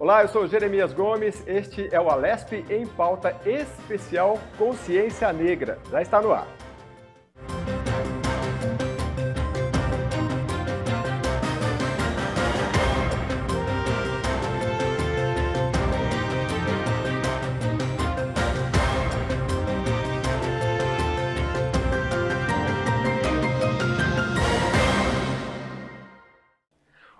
Olá, eu sou Jeremias Gomes, este é o Alesp em Pauta Especial Consciência Negra. Já está no ar.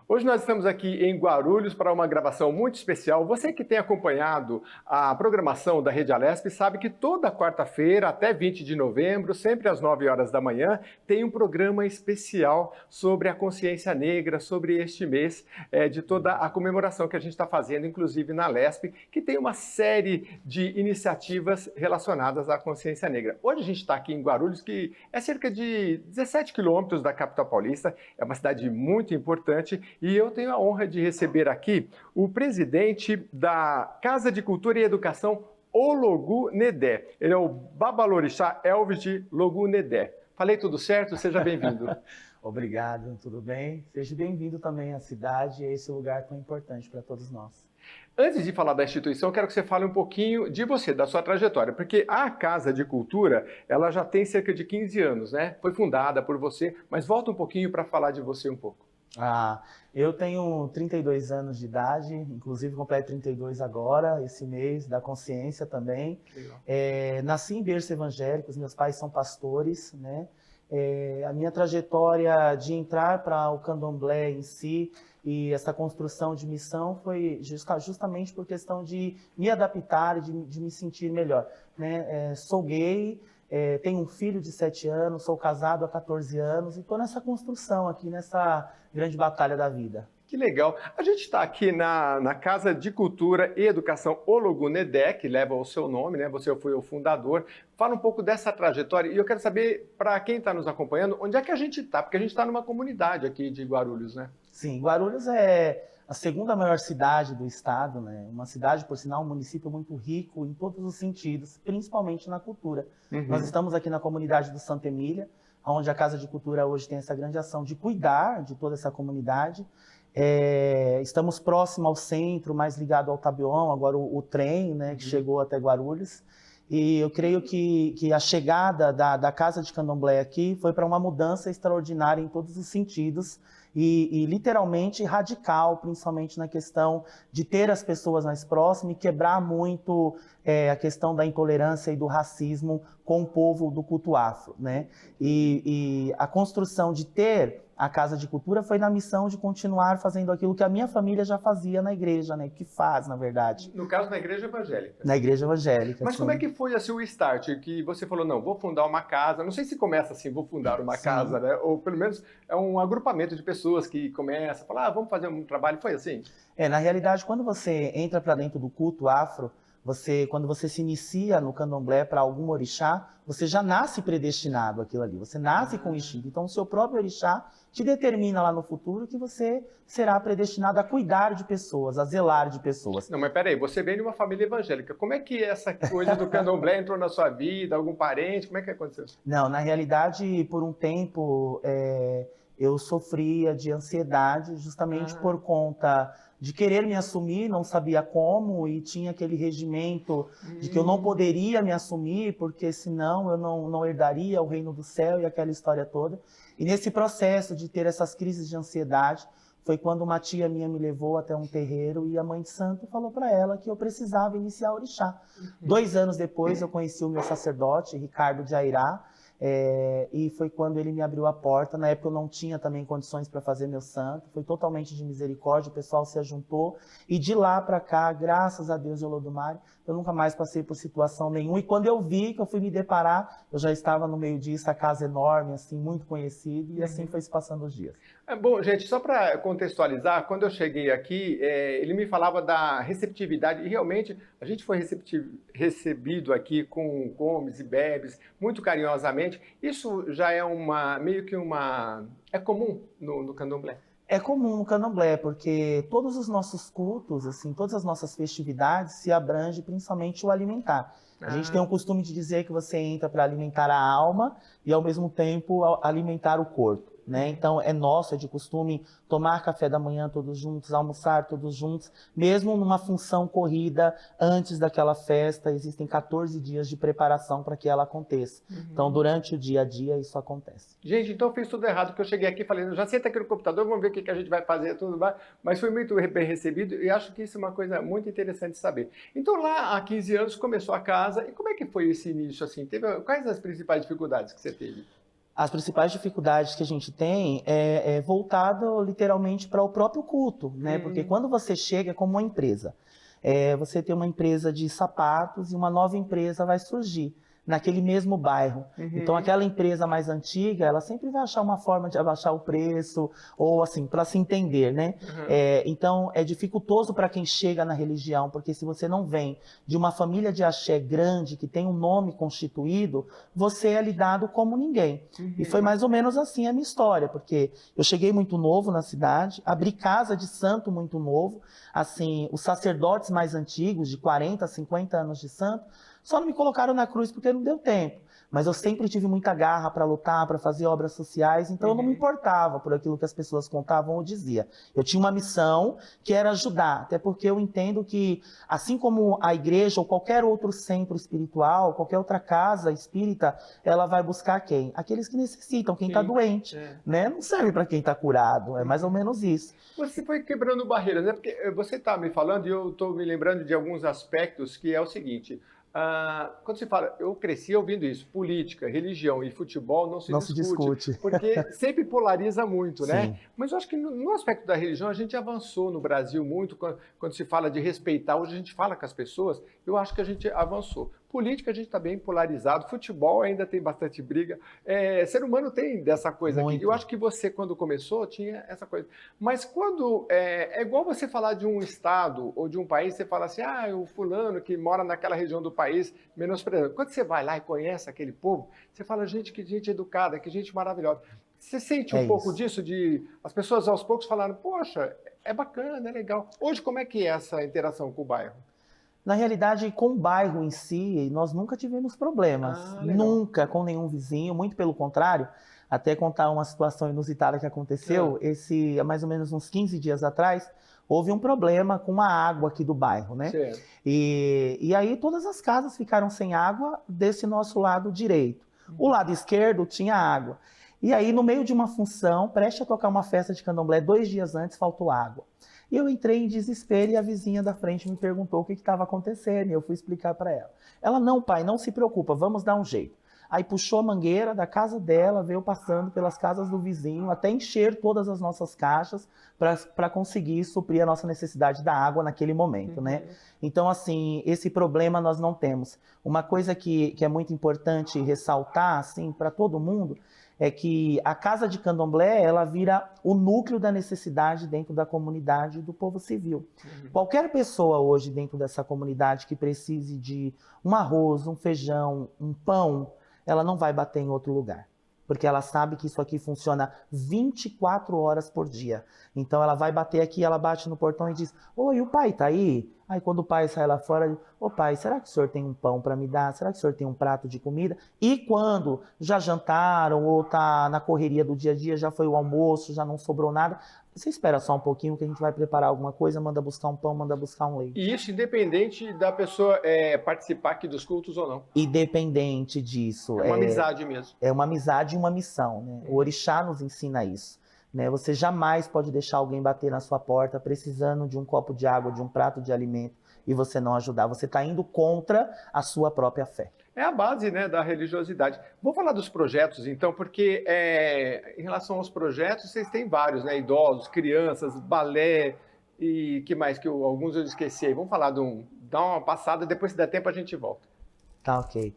Hoje nós estamos aqui em Guarulhos para uma gravação muito especial. Você que tem acompanhado a programação da Rede Alesp sabe que toda quarta-feira, até 20 de novembro, sempre às 9 horas da manhã, tem um programa especial sobre a consciência negra, sobre este mês, de toda a comemoração que a gente está fazendo, inclusive na Alesp, que tem uma série de iniciativas relacionadas à consciência negra. Hoje a gente está aqui em Guarulhos, que é cerca de 17 quilômetros da capital paulista, é uma cidade muito importante. E eu tenho a honra de receber aqui o presidente da Casa de Cultura e Educação Ologunedé. Ele é o Babalorixá Elvis de Logunedé. Falei tudo certo? Seja bem-vindo. Obrigado, tudo bem? Seja bem-vindo também à cidade e a esse lugar tão importante para todos nós. Antes de falar da instituição, eu quero que você fale um pouquinho de você, da sua trajetória, porque a Casa de Cultura, ela já tem cerca de 15 anos, né? Foi fundada por você, mas volta um pouquinho para falar de você um pouco. Eu tenho 32 anos de idade, inclusive completo 32 agora, esse mês, da consciência também. Nasci em berço evangélico, meus pais são pastores, né? A minha trajetória de entrar para o candomblé em si e essa construção de missão foi justamente por questão de me adaptar e de me sentir melhor, né? Sou gay, tenho um filho de 7 anos, sou casado há 14 anos e estou nessa construção aqui, nessa grande batalha da vida. Que legal. A gente está aqui na Casa de Cultura e Educação Ologunedé, que leva o seu nome, né? Você foi o fundador. Fala um pouco dessa trajetória e eu quero saber, para quem está nos acompanhando, onde é que a gente está? Porque a gente está numa comunidade aqui de Guarulhos, né? Sim, Guarulhos é a segunda maior cidade do estado, né? Uma cidade, por sinal, um município muito rico em todos os sentidos, principalmente na cultura. Nós estamos aqui na comunidade do Santa Emília, onde a Casa de Cultura hoje tem essa grande ação de cuidar de toda essa comunidade. Estamos próximo ao centro, mais ligado ao Taboão, agora o trem, né, que chegou até Guarulhos. E eu creio que a chegada da Casa de Candomblé aqui foi para uma mudança extraordinária em todos os sentidos e literalmente radical, principalmente na questão de ter as pessoas mais próximas e quebrar muito a questão da intolerância e do racismo com o povo do culto afro, né? E a construção de ter a Casa de Cultura foi na missão de continuar fazendo aquilo que a minha família já fazia na igreja, né? Que faz, na verdade. No caso, na igreja evangélica. Na igreja evangélica. Mas sim. como é que foi assim, o start? Que você falou, não, vou fundar uma casa. Não sei se começa assim, vou fundar uma casa, né? Ou pelo menos é um agrupamento de pessoas que começa a falar, vamos fazer um trabalho. Foi assim? Na realidade, quando você entra para dentro do culto afro, quando você se inicia no candomblé para algum orixá, você já nasce predestinado àquilo ali. Você nasce com o instinto. Então, o seu próprio orixá te determina lá no futuro que você será predestinado a cuidar de pessoas, a zelar de pessoas. Não, mas peraí, você vem de uma família evangélica. Como é que essa coisa do candomblé entrou na sua vida? Algum parente? Como é que aconteceu? Não, na realidade, por um tempo, eu sofria de ansiedade justamente por conta de querer me assumir, não sabia como, e tinha aquele regimento de que eu não poderia me assumir, porque senão eu não herdaria o reino do céu e aquela história toda. E nesse processo de ter essas crises de ansiedade, foi quando uma tia minha me levou até um terreiro e a mãe de santo falou para ela que eu precisava iniciar orixá. 2 anos depois eu conheci o meu sacerdote, Ricardo de Airá, e foi quando ele me abriu a porta. Na época eu não tinha também condições para fazer meu santo, foi totalmente de misericórdia, o pessoal se ajuntou, e de lá para cá, graças a Deus e Olodumare, eu nunca mais passei por situação nenhuma, e quando eu vi que eu fui me deparar, eu já estava no meio disso, a casa enorme, assim, muito conhecida, e assim foi se passando os dias. Bom, gente, só para contextualizar, quando eu cheguei aqui, ele me falava da receptividade, e realmente a gente foi recebido aqui com comes e bebes, muito carinhosamente. Isso já é meio que é comum no candomblé? É comum no candomblé, porque todos os nossos cultos, assim, todas as nossas festividades se abrange principalmente o alimentar. A gente tem o costume de dizer que você entra para alimentar a alma e, ao mesmo tempo, alimentar o corpo. né? Então é nosso, é de costume tomar café da manhã todos juntos, almoçar todos juntos, mesmo numa função corrida antes daquela festa, existem 14 dias de preparação para que ela aconteça. Então durante o dia a dia isso acontece. Gente, então eu fiz tudo errado, porque eu cheguei aqui e falei, já senta aqui no computador, vamos ver o que a gente vai fazer, tudo mais. Mas foi muito bem recebido e acho que isso é uma coisa muito interessante de saber. Então lá há 15 anos começou a casa, e como é que foi esse início assim? Quais as principais dificuldades que você teve? As principais dificuldades que a gente tem é voltado literalmente para o próprio culto, né? Porque quando você chega como uma empresa, você tem uma empresa de sapatos e uma nova empresa vai surgir naquele mesmo bairro. Então aquela empresa mais antiga, ela sempre vai achar uma forma de abaixar o preço, ou assim, para se entender, né? Então é dificultoso para quem chega na religião, porque se você não vem de uma família de axé grande, que tem um nome constituído, você é lidado como ninguém. E foi mais ou menos assim a minha história, porque eu cheguei muito novo na cidade, abri casa de santo muito novo, assim, os sacerdotes mais antigos, de 40, 50 anos de santo, só não me colocaram na cruz porque não deu tempo. Mas eu sempre tive muita garra para lutar, para fazer obras sociais, então eu não me importava por aquilo que as pessoas contavam ou diziam. Eu tinha uma missão que era ajudar, até porque eu entendo que, assim como a igreja ou qualquer outro centro espiritual, qualquer outra casa espírita, ela vai buscar quem? Aqueles que necessitam, quem está doente, né? Não serve para quem está curado, é mais ou menos isso. Você foi quebrando barreiras, né? Porque você está me falando e eu estou me lembrando de alguns aspectos que é o seguinte... quando se fala, eu cresci ouvindo isso, política, religião e futebol não se discute, porque sempre polariza muito, né? Mas eu acho que no aspecto da religião a gente avançou no Brasil muito, quando se fala de respeitar, hoje a gente fala com as pessoas, eu acho que a gente avançou. Política a gente está bem polarizado, futebol ainda tem bastante briga, ser humano tem dessa coisa aqui. Eu acho que você, quando começou, tinha essa coisa. Mas quando, é igual você falar de um estado ou de um país, você fala assim, o fulano que mora naquela região do país, menosprezando. Quando você vai lá e conhece aquele povo, você fala, gente, que gente educada, que gente maravilhosa. Você sente um pouco disso, de as pessoas aos poucos falando, poxa, é bacana, é legal. Hoje, como é que é essa interação com o bairro? Na realidade, com o bairro em si, nós nunca tivemos problemas. Nunca com nenhum vizinho, muito pelo contrário. Até contar uma situação inusitada que aconteceu, há mais ou menos uns 15 dias atrás, houve um problema com a água aqui do bairro, né? E aí todas as casas ficaram sem água desse nosso lado direito. O lado esquerdo tinha água. E aí, no meio de uma função, prestes a tocar uma festa de candomblé, 2 dias antes, faltou água. E eu entrei em desespero e a vizinha da frente me perguntou o que estava acontecendo. E eu fui explicar para ela. Ela, não, pai, não se preocupa, vamos dar um jeito. Aí puxou a mangueira da casa dela, veio passando pelas casas do vizinho, até encher todas as nossas caixas para conseguir suprir a nossa necessidade da água naquele momento, né? Então, assim, esse problema nós não temos. Uma coisa que é muito importante ressaltar, assim, para todo mundo, é que a casa de candomblé, ela vira o núcleo da necessidade dentro da comunidade do povo civil. Qualquer pessoa hoje dentro dessa comunidade que precise de um arroz, um feijão, um pão, ela não vai bater em outro lugar. Porque ela sabe que isso aqui funciona 24 horas por dia. Então ela vai bater aqui, ela bate no portão e diz, oi, o pai tá aí? Aí quando o pai sai lá fora, ele, ô pai, será que o senhor tem um pão para me dar? Será que o senhor tem um prato de comida? E quando já jantaram ou tá na correria do dia a dia, já foi o almoço, já não sobrou nada, você espera só um pouquinho que a gente vai preparar alguma coisa, manda buscar um pão, manda buscar um leite. E isso independente da pessoa participar aqui dos cultos ou não. Independente disso. É uma amizade mesmo. É uma amizade e uma missão, né? O orixá nos ensina isso. Né? Você jamais pode deixar alguém bater na sua porta precisando de um copo de água, de um prato de alimento e você não ajudar. Você está indo contra a sua própria fé. É a base, né, da religiosidade. Vou falar dos projetos, então, porque em relação aos projetos, vocês têm vários, né? Idosos, crianças, balé e que mais? Alguns eu esqueci aí. Vamos falar dar uma passada, depois se der tempo a gente volta. Tá, ok.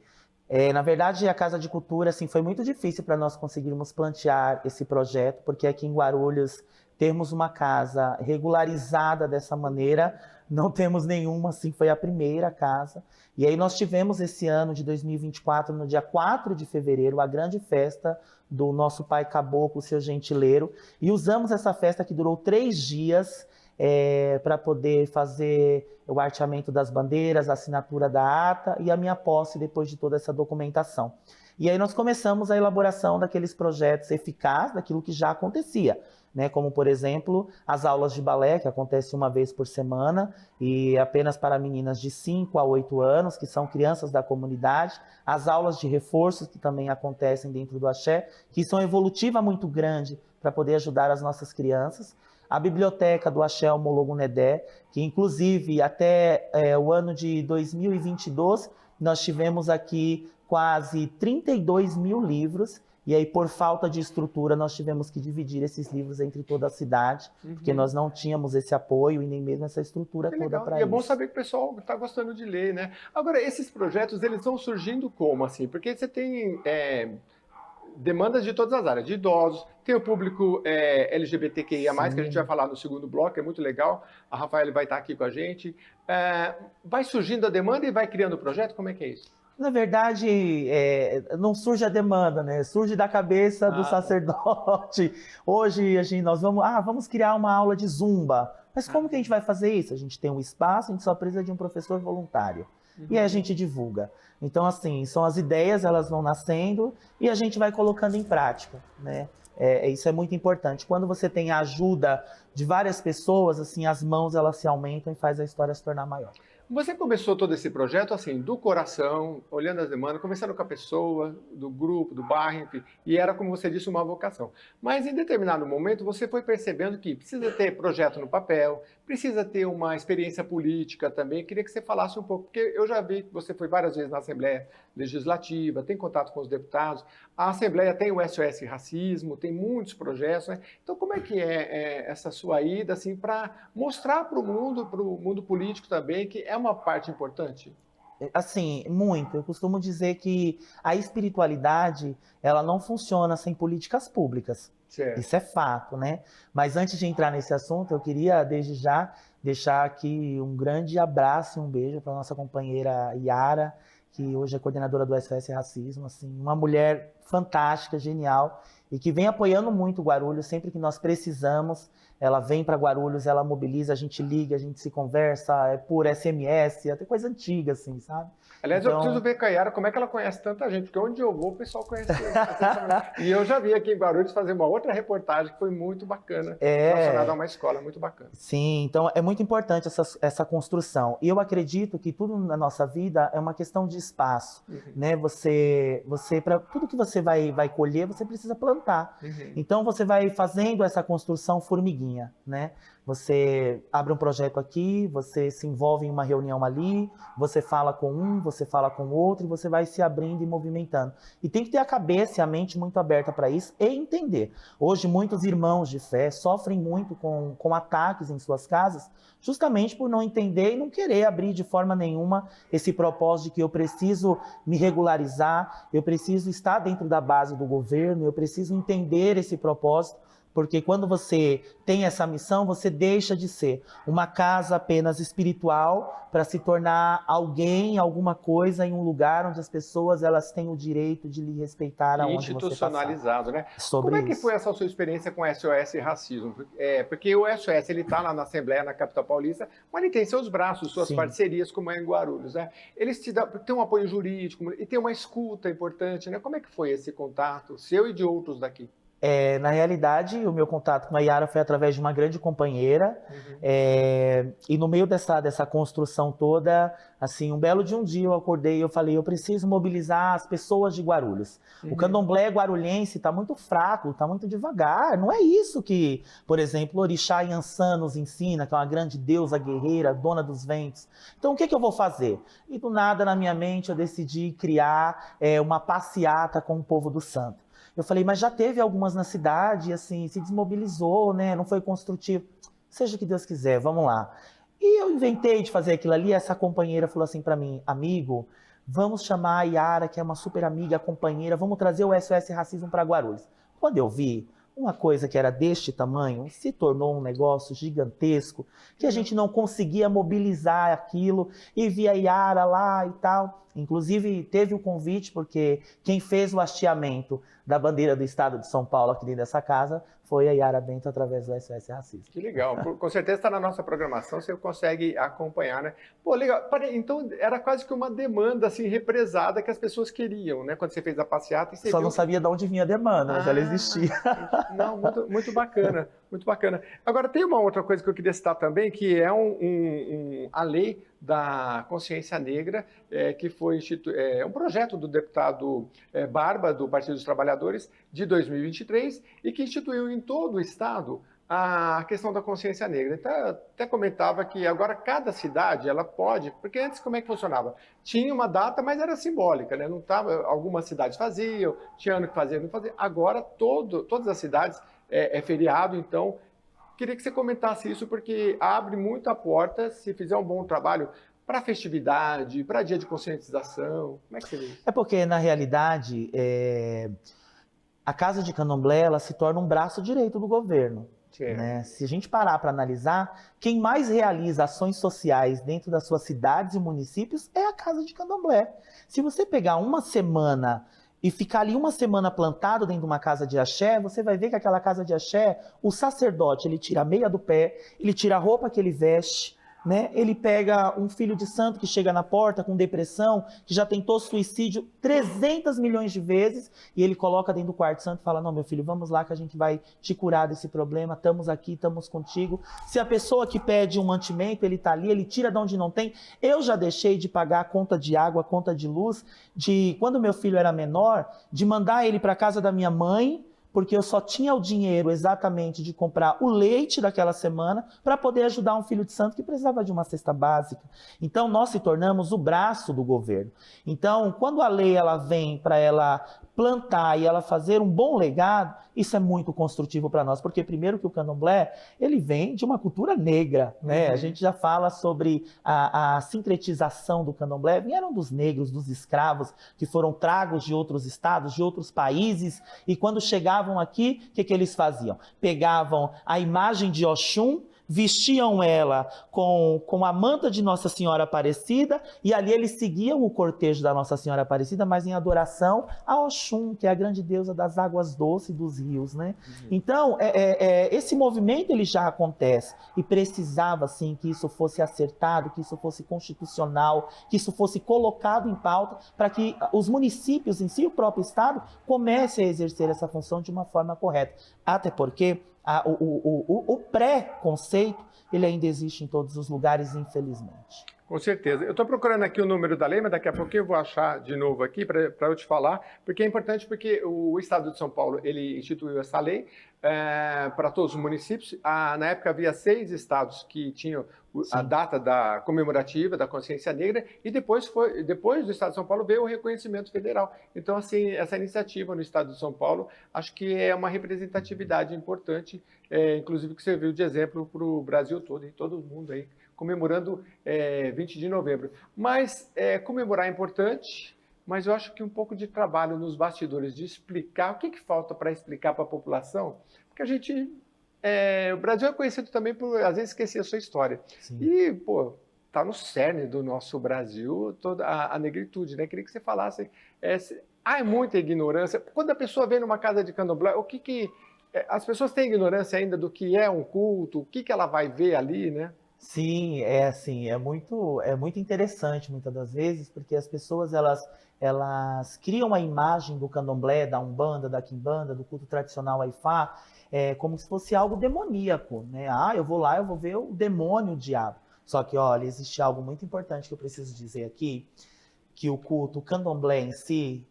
Na verdade, a Casa de Cultura assim, foi muito difícil para nós conseguirmos plantear esse projeto, porque aqui em Guarulhos termos uma casa regularizada dessa maneira, não temos nenhuma, assim, foi a primeira casa. E aí nós tivemos esse ano de 2024, no dia 4 de fevereiro, a grande festa do nosso pai caboclo, seu gentileiro, e usamos essa festa que durou 3 dias, para poder fazer o arteamento das bandeiras, a assinatura da ata e a minha posse depois de toda essa documentação. E aí nós começamos a elaboração daqueles projetos eficazes, daquilo que já acontecia, né? Como, por exemplo, as aulas de balé, que acontecem uma vez por semana, e apenas para meninas de 5 a 8 anos, que são crianças da comunidade, as aulas de reforços, que também acontecem dentro do axé, que são evolutiva muito grande para poder ajudar as nossas crianças, a biblioteca do Axé Homologo Nedé, que inclusive até o ano de 2022, nós tivemos aqui quase 32 mil livros, e aí por falta de estrutura nós tivemos que dividir esses livros entre toda a cidade, porque nós não tínhamos esse apoio e nem mesmo essa estrutura toda para isso. E é bom saber que o pessoal está gostando de ler, né? Agora, esses projetos, eles vão surgindo como, assim? Porque você tem demandas de todas as áreas, de idosos, tem o público LGBTQIA+, que a gente vai falar no segundo bloco, é muito legal, a Rafaela vai estar aqui com a gente. Vai surgindo a demanda e vai criando o projeto, como é que é isso? Na verdade, não surge a demanda, né? Surge da cabeça do sacerdote. Hoje nós vamos criar uma aula de zumba. Mas como que a gente vai fazer isso? A gente tem um espaço, a gente só precisa de um professor voluntário. E aí a gente divulga. Então, assim, são as ideias, elas vão nascendo e a gente vai colocando em prática, né? Isso é muito importante. Quando você tem a ajuda de várias pessoas, assim, as mãos elas se aumentam e faz a história se tornar maior. Você começou todo esse projeto assim, do coração, olhando as demandas, conversando com a pessoa, do grupo, do bairro, enfim, e era, como você disse, uma vocação. Mas em determinado momento você foi percebendo que precisa ter projeto no papel, precisa ter uma experiência política também. Queria que você falasse um pouco, porque eu já vi que você foi várias vezes na Assembleia Legislativa, tem contato com os deputados, a Assembleia tem o SOS Racismo, tem muitos projetos, né? Então como é que é essa sua ida assim, para mostrar para o mundo político também, que é uma parte importante? Assim, muito. Eu costumo dizer que a espiritualidade, ela não funciona sem políticas públicas. Certo. Isso é fato, né? Mas antes de entrar nesse assunto, eu queria, desde já, deixar aqui um grande abraço e um beijo para nossa companheira Yara, que hoje é coordenadora do SOS Racismo, assim, uma mulher fantástica, genial, e que vem apoiando muito o Guarulhos sempre que nós precisamos. Ela vem para Guarulhos, ela mobiliza, a gente liga, a gente se conversa, é por SMS, até coisa antiga, assim, sabe? Aliás, eu preciso ver com a Yara como é que ela conhece tanta gente, porque onde eu vou o pessoal conhece. E eu já vi aqui em Guarulhos fazer uma outra reportagem que foi muito bacana, relacionada a uma escola muito bacana. Sim, então é muito importante essa construção. E eu acredito que tudo na nossa vida é uma questão de espaço, né? Você para tudo que você vai colher, você precisa plantar. Então você vai fazendo essa construção formiguinha, né? Você abre um projeto aqui, você se envolve em uma reunião ali, você fala com um, você fala com outro, e você vai se abrindo e movimentando. E tem que ter a cabeça e a mente muito aberta para isso e entender. Hoje, muitos irmãos de fé sofrem muito com ataques em suas casas, justamente por não entender e não querer abrir de forma nenhuma esse propósito de que eu preciso me regularizar, eu preciso estar dentro da base do governo, eu preciso entender esse propósito. Porque quando você tem essa missão, você deixa de ser uma casa apenas espiritual para se tornar alguém, alguma coisa em um lugar onde as pessoas elas têm o direito de lhe respeitar aonde você passar. Institucionalizado, né? Sobre Como é que isso. foi essa sua experiência com o SOS Racismo? Porque o SOS ele está lá na Assembleia, na capital paulista, mas ele tem seus braços, suas parcerias, como é em Guarulhos, né? Eles têm um apoio jurídico e tem uma escuta importante, né? Como é que foi esse contato seu e de outros daqui? Na realidade, o meu contato com a Yara foi através de uma grande companheira, e no meio dessa construção toda, assim, um belo de um dia eu acordei e eu falei, eu preciso mobilizar as pessoas de Guarulhos. O candomblé guarulhense está muito fraco, está muito devagar, não é isso que, por exemplo, Orixá Yansan nos ensina, que é uma grande deusa guerreira, dona dos ventos. Então, o que eu vou fazer? E do nada, na minha mente, eu decidi criar uma passeata com o povo do santo. Eu falei, mas já teve algumas na cidade, assim, se desmobilizou, né? Não foi construtivo. Seja o que Deus quiser, vamos lá. E eu inventei de fazer aquilo ali, essa companheira falou assim para mim, amigo, vamos chamar a Yara, que é uma super amiga, companheira, vamos trazer o SOS Racismo para Guarulhos. Quando eu vi, uma coisa que era deste tamanho se tornou um negócio gigantesco, que a gente não conseguia mobilizar aquilo, e via a Yara lá e tal. Inclusive, teve o convite, porque quem fez o hasteamento da bandeira do estado de São Paulo aqui dentro dessa casa foi a Yara Bento através do SOS Racismo. Que legal. Com certeza está na nossa programação, você consegue acompanhar, né? Pô, legal. Então, era quase que uma demanda, assim, represada que as pessoas queriam, né? Quando você fez a passeata. E você Só viu não sabia de onde vinha a demanda, mas ela existia. Não, muito bacana, muito bacana. Agora, tem uma outra coisa que eu queria citar também, que é a lei da consciência negra, que foi um projeto do deputado Barba, do Partido dos Trabalhadores, de 2023, e que instituiu em todo o estado a questão da consciência negra. Então, até comentava que agora cada cidade, ela pode, porque antes como é que funcionava? Tinha uma data, mas era simbólica, né? Não tava, algumas cidades faziam, tinha ano que fazia, não fazia. Agora todas as cidades é feriado, então queria que você comentasse isso, porque abre muito a porta, se fizer um bom trabalho, para festividade, para dia de conscientização. Como é que você vê isso? É porque, na realidade, a Casa de Candomblé ela se torna um braço direito do governo. Né? Se a gente parar para analisar, quem mais realiza ações sociais dentro das suas cidades e municípios é a Casa de Candomblé. Se você pegar uma semana e ficar ali uma semana plantado dentro de uma casa de axé, você vai ver que aquela casa de axé, o sacerdote, ele tira a meia do pé, ele tira a roupa que ele veste, né? Ele pega um filho de santo que chega na porta com depressão, que já tentou suicídio 300 milhões de vezes, e ele coloca dentro do quarto santo e fala, não, meu filho, vamos lá que a gente vai te curar desse problema, estamos aqui, estamos contigo. Se a pessoa que pede um mantimento, ele está ali, ele tira de onde não tem. Eu já deixei de pagar a conta de água, a conta de luz, de quando meu filho era menor, de mandar ele para a casa da minha mãe, porque eu só tinha o dinheiro exatamente de comprar o leite daquela semana para poder ajudar um filho de santo que precisava de uma cesta básica. Então, nós se tornamos o braço do governo. Então, quando a lei ela vem para ela plantar e ela fazer um bom legado, isso é muito construtivo para nós, porque primeiro que o candomblé, ele vem de uma cultura negra, né? A gente já fala sobre a sincretização do candomblé, vieram dos negros, dos escravos, que foram tragos de outros estados, de outros países, e quando chegavam aqui, o que eles faziam? Pegavam a imagem de Oxum, vestiam ela com a manta de Nossa Senhora Aparecida, e ali eles seguiam o cortejo da Nossa Senhora Aparecida, mas em adoração a Oxum, que é a grande deusa das águas doces e dos rios, né? Então, esse movimento ele já acontece, e precisava, sim, que isso fosse acertado, que isso fosse constitucional, que isso fosse colocado em pauta, para que os municípios em si, o próprio Estado, comecem a exercer essa função de uma forma correta. Até porque o pré-conceito, ele ainda existe em todos os lugares, infelizmente. Com certeza. Eu estou procurando aqui o número da lei, mas daqui a pouquinho eu vou achar de novo aqui para eu te falar, porque é importante, porque o Estado de São Paulo, ele instituiu essa lei para todos os municípios. Na época havia 6 estados que tinham a data da comemorativa da consciência negra, e depois do Estado de São Paulo veio o reconhecimento federal. Então, assim, essa iniciativa no Estado de São Paulo, acho que é uma representatividade importante, inclusive que serviu de exemplo para o Brasil todo e todo mundo aí, comemorando 20 de novembro. Mas comemorar é importante, mas eu acho que um pouco de trabalho nos bastidores de explicar o que falta para explicar para a população, porque a gente... o Brasil é conhecido também por, às vezes, esquecer a sua história. Sim. E, pô, tá no cerne do nosso Brasil toda a negritude, né? Queria que você falasse... há muita ignorância. Quando a pessoa vem numa casa de candomblé, as pessoas têm ignorância ainda do que é um culto, o que ela vai ver ali, né? Sim, é muito interessante muitas das vezes, porque as pessoas elas criam a imagem do candomblé, da umbanda, da quimbanda, do culto tradicional Aifá, como se fosse algo demoníaco, né? Eu vou lá, eu vou ver o demônio, o diabo. Só que, olha, existe algo muito importante que eu preciso dizer aqui, que o culto, o candomblé em si,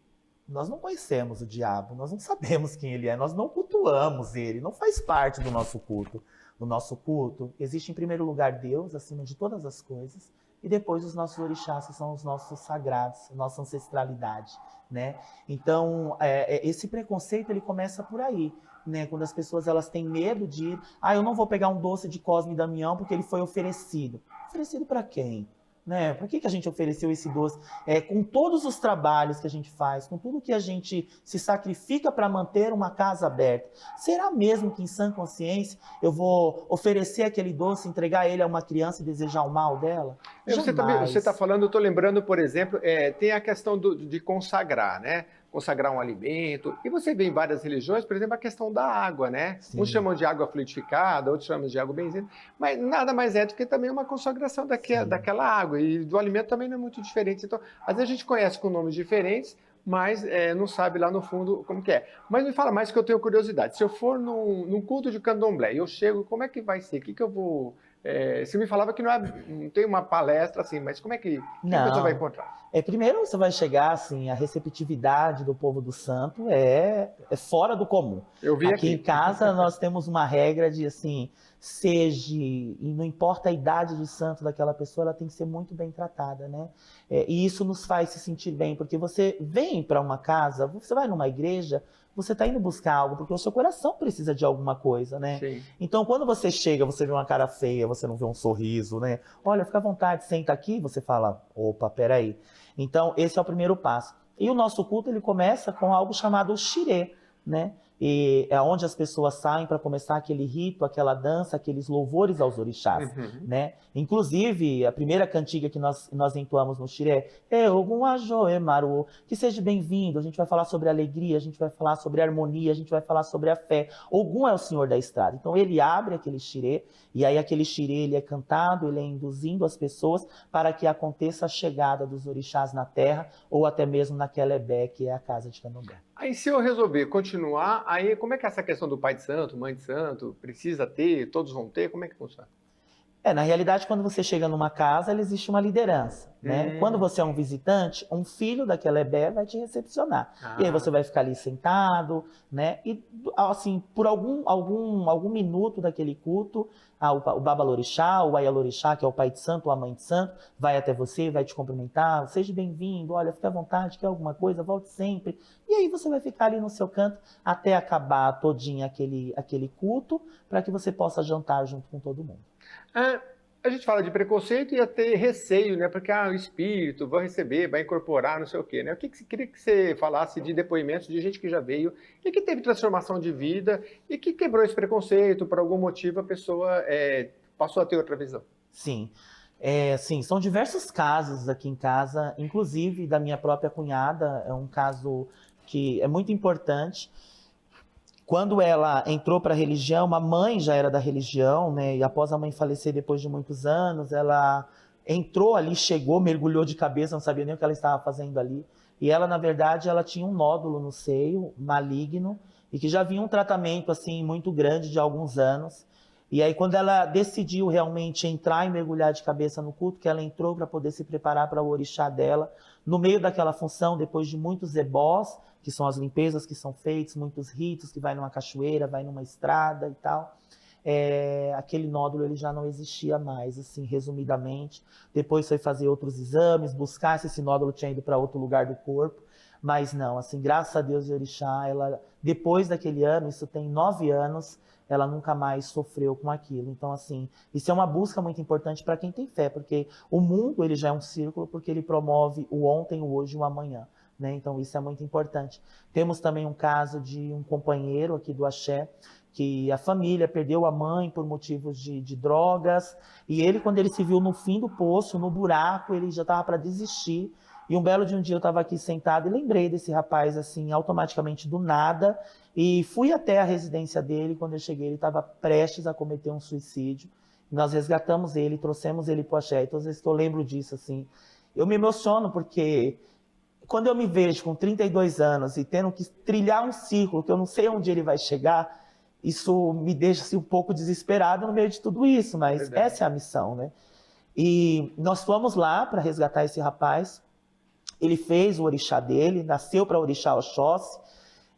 nós não conhecemos o diabo, nós não sabemos quem ele é, nós não cultuamos ele, não faz parte do nosso culto. No nosso culto, existe em primeiro lugar Deus, acima de todas as coisas, e depois os nossos orixás, que são os nossos sagrados, a nossa ancestralidade, né? Então, esse preconceito, ele começa por aí, né? Quando as pessoas elas têm medo de ir, eu não vou pegar um doce de Cosme e Damião porque ele foi oferecido. Oferecido para quem? Né? Por que a gente ofereceu esse doce? Com todos os trabalhos que a gente faz, com tudo que a gente se sacrifica para manter uma casa aberta, será mesmo que em sã consciência eu vou oferecer aquele doce, entregar ele a uma criança e desejar o mal dela? Você está Jamais. falando, eu estou lembrando, por exemplo, tem a questão de consagrar, né? Consagrar um alimento. E você vê em várias religiões, por exemplo, a questão da água, né? Uns Sim, chamam de água fluidificada, outros chamam de água benzina, mas nada mais é do que também uma consagração sim. daquela água. E do alimento também não é muito diferente. Então, às vezes a gente conhece com nomes diferentes, mas não sabe lá no fundo como que é. Mas me fala mais que eu tenho curiosidade. Se eu for num culto de candomblé e eu chego, como é que vai ser? O que eu vou... você me falava que não tem uma palestra assim, mas que a pessoa vai Não. encontrar? Primeiro você vai chegar assim, a receptividade do povo do santo é fora do comum. Eu vi Aqui em aqui. casa nós temos uma regra de assim, seja, e não importa a idade de santo daquela pessoa, ela tem que ser muito bem tratada, né? E isso nos faz se sentir bem, porque você vem para uma casa, você vai numa igreja, você está indo buscar algo, porque o seu coração precisa de alguma coisa, né? Sim. Então, quando você chega, você vê uma cara feia, você não vê um sorriso, né? Olha, fica à vontade, senta aqui, você fala, opa, peraí. Então, esse é o primeiro passo. E o nosso culto, ele começa com algo chamado xirê, né? E é onde as pessoas saem para começar aquele rito, aquela dança, aqueles louvores aos orixás, Uhum. né? Inclusive, a primeira cantiga que nós entoamos no xiré é Ogum Ajoe Maru, que seja bem-vindo. A gente vai falar sobre alegria, a gente vai falar sobre harmonia, a gente vai falar sobre a fé. Ogum é o senhor da estrada. Então, ele abre aquele xirê, e aí aquele xirê, ele é cantado, ele é induzindo as pessoas para que aconteça a chegada dos orixás na terra, ou até mesmo na Quelebé, que é a casa de Candomblé. Aí se eu resolver continuar, aí como é que é essa questão do pai de santo, mãe de santo, precisa ter, todos vão ter, como é que funciona? Na realidade, quando você chega numa casa, ela existe uma liderança, né? Quando Hum, você é um visitante, um filho daquela Ebé vai te recepcionar. E aí ah, você vai ficar ali sentado, né? E assim, por algum minuto daquele culto, o Babalorixá, o Ayalorixá, que é o pai de santo ou a mãe de santo, vai até você, vai te cumprimentar, seja bem-vindo, olha, fica à vontade, quer alguma coisa, volte sempre. E aí você vai ficar ali no seu canto até acabar todinho aquele culto, para que você possa jantar junto com todo mundo. ah, a gente fala de preconceito e até receio, né? Porque o espírito vai receber, vai incorporar, não sei o quê, né? O que você queria que você falasse de depoimentos de gente que já veio e que teve transformação de vida e que quebrou esse preconceito, por algum motivo a pessoa passou a ter outra visão. Sim. Sim, são diversos casos aqui em casa, inclusive da minha própria cunhada, é um caso que é muito importante. Quando ela entrou para a religião, a mãe já era da religião, né? E após a mãe falecer depois de muitos anos, ela entrou ali, chegou, mergulhou de cabeça, não sabia nem o que ela estava fazendo ali. E ela, na verdade, ela tinha um nódulo no seio, maligno, e que já vinha um tratamento assim muito grande de alguns anos. E aí, quando ela decidiu realmente entrar e mergulhar de cabeça no culto, que ela entrou para poder se preparar para o orixá dela, no meio daquela função, depois de muitos ebós, que são as limpezas que são feitas, muitos ritos, que vai numa cachoeira, vai numa estrada e tal, aquele nódulo ele já não existia mais, assim, resumidamente. Depois foi fazer outros exames, buscar se esse nódulo tinha ido para outro lugar do corpo, mas não, assim, graças a Deus e orixá, ela, depois daquele ano, isso tem 9 anos, ela nunca mais sofreu com aquilo. Então, assim, isso é uma busca muito importante para quem tem fé, porque o mundo ele já é um círculo, porque ele promove o ontem, o hoje e o amanhã. Né? Então, isso é muito importante. Temos também um caso de um companheiro aqui do Axé, que a família perdeu a mãe por motivos de drogas, e ele, quando ele se viu no fim do poço, no buraco, ele já estava para desistir. E um belo de um dia eu estava aqui sentado e lembrei desse rapaz, assim, automaticamente do nada, e fui até a residência dele. Quando eu cheguei, ele estava prestes a cometer um suicídio. Nós resgatamos ele, trouxemos ele para o Axé. E todas as vezes que eu lembro disso, assim, eu me emociono porque quando eu me vejo com 32 anos e tendo que trilhar um círculo que eu não sei onde ele vai chegar, isso me deixa assim, um pouco desesperado no meio de tudo isso, mas Verdade. essa é a missão, né? E nós fomos lá para resgatar esse rapaz. Ele fez o orixá dele, nasceu para orixá Oxóssi,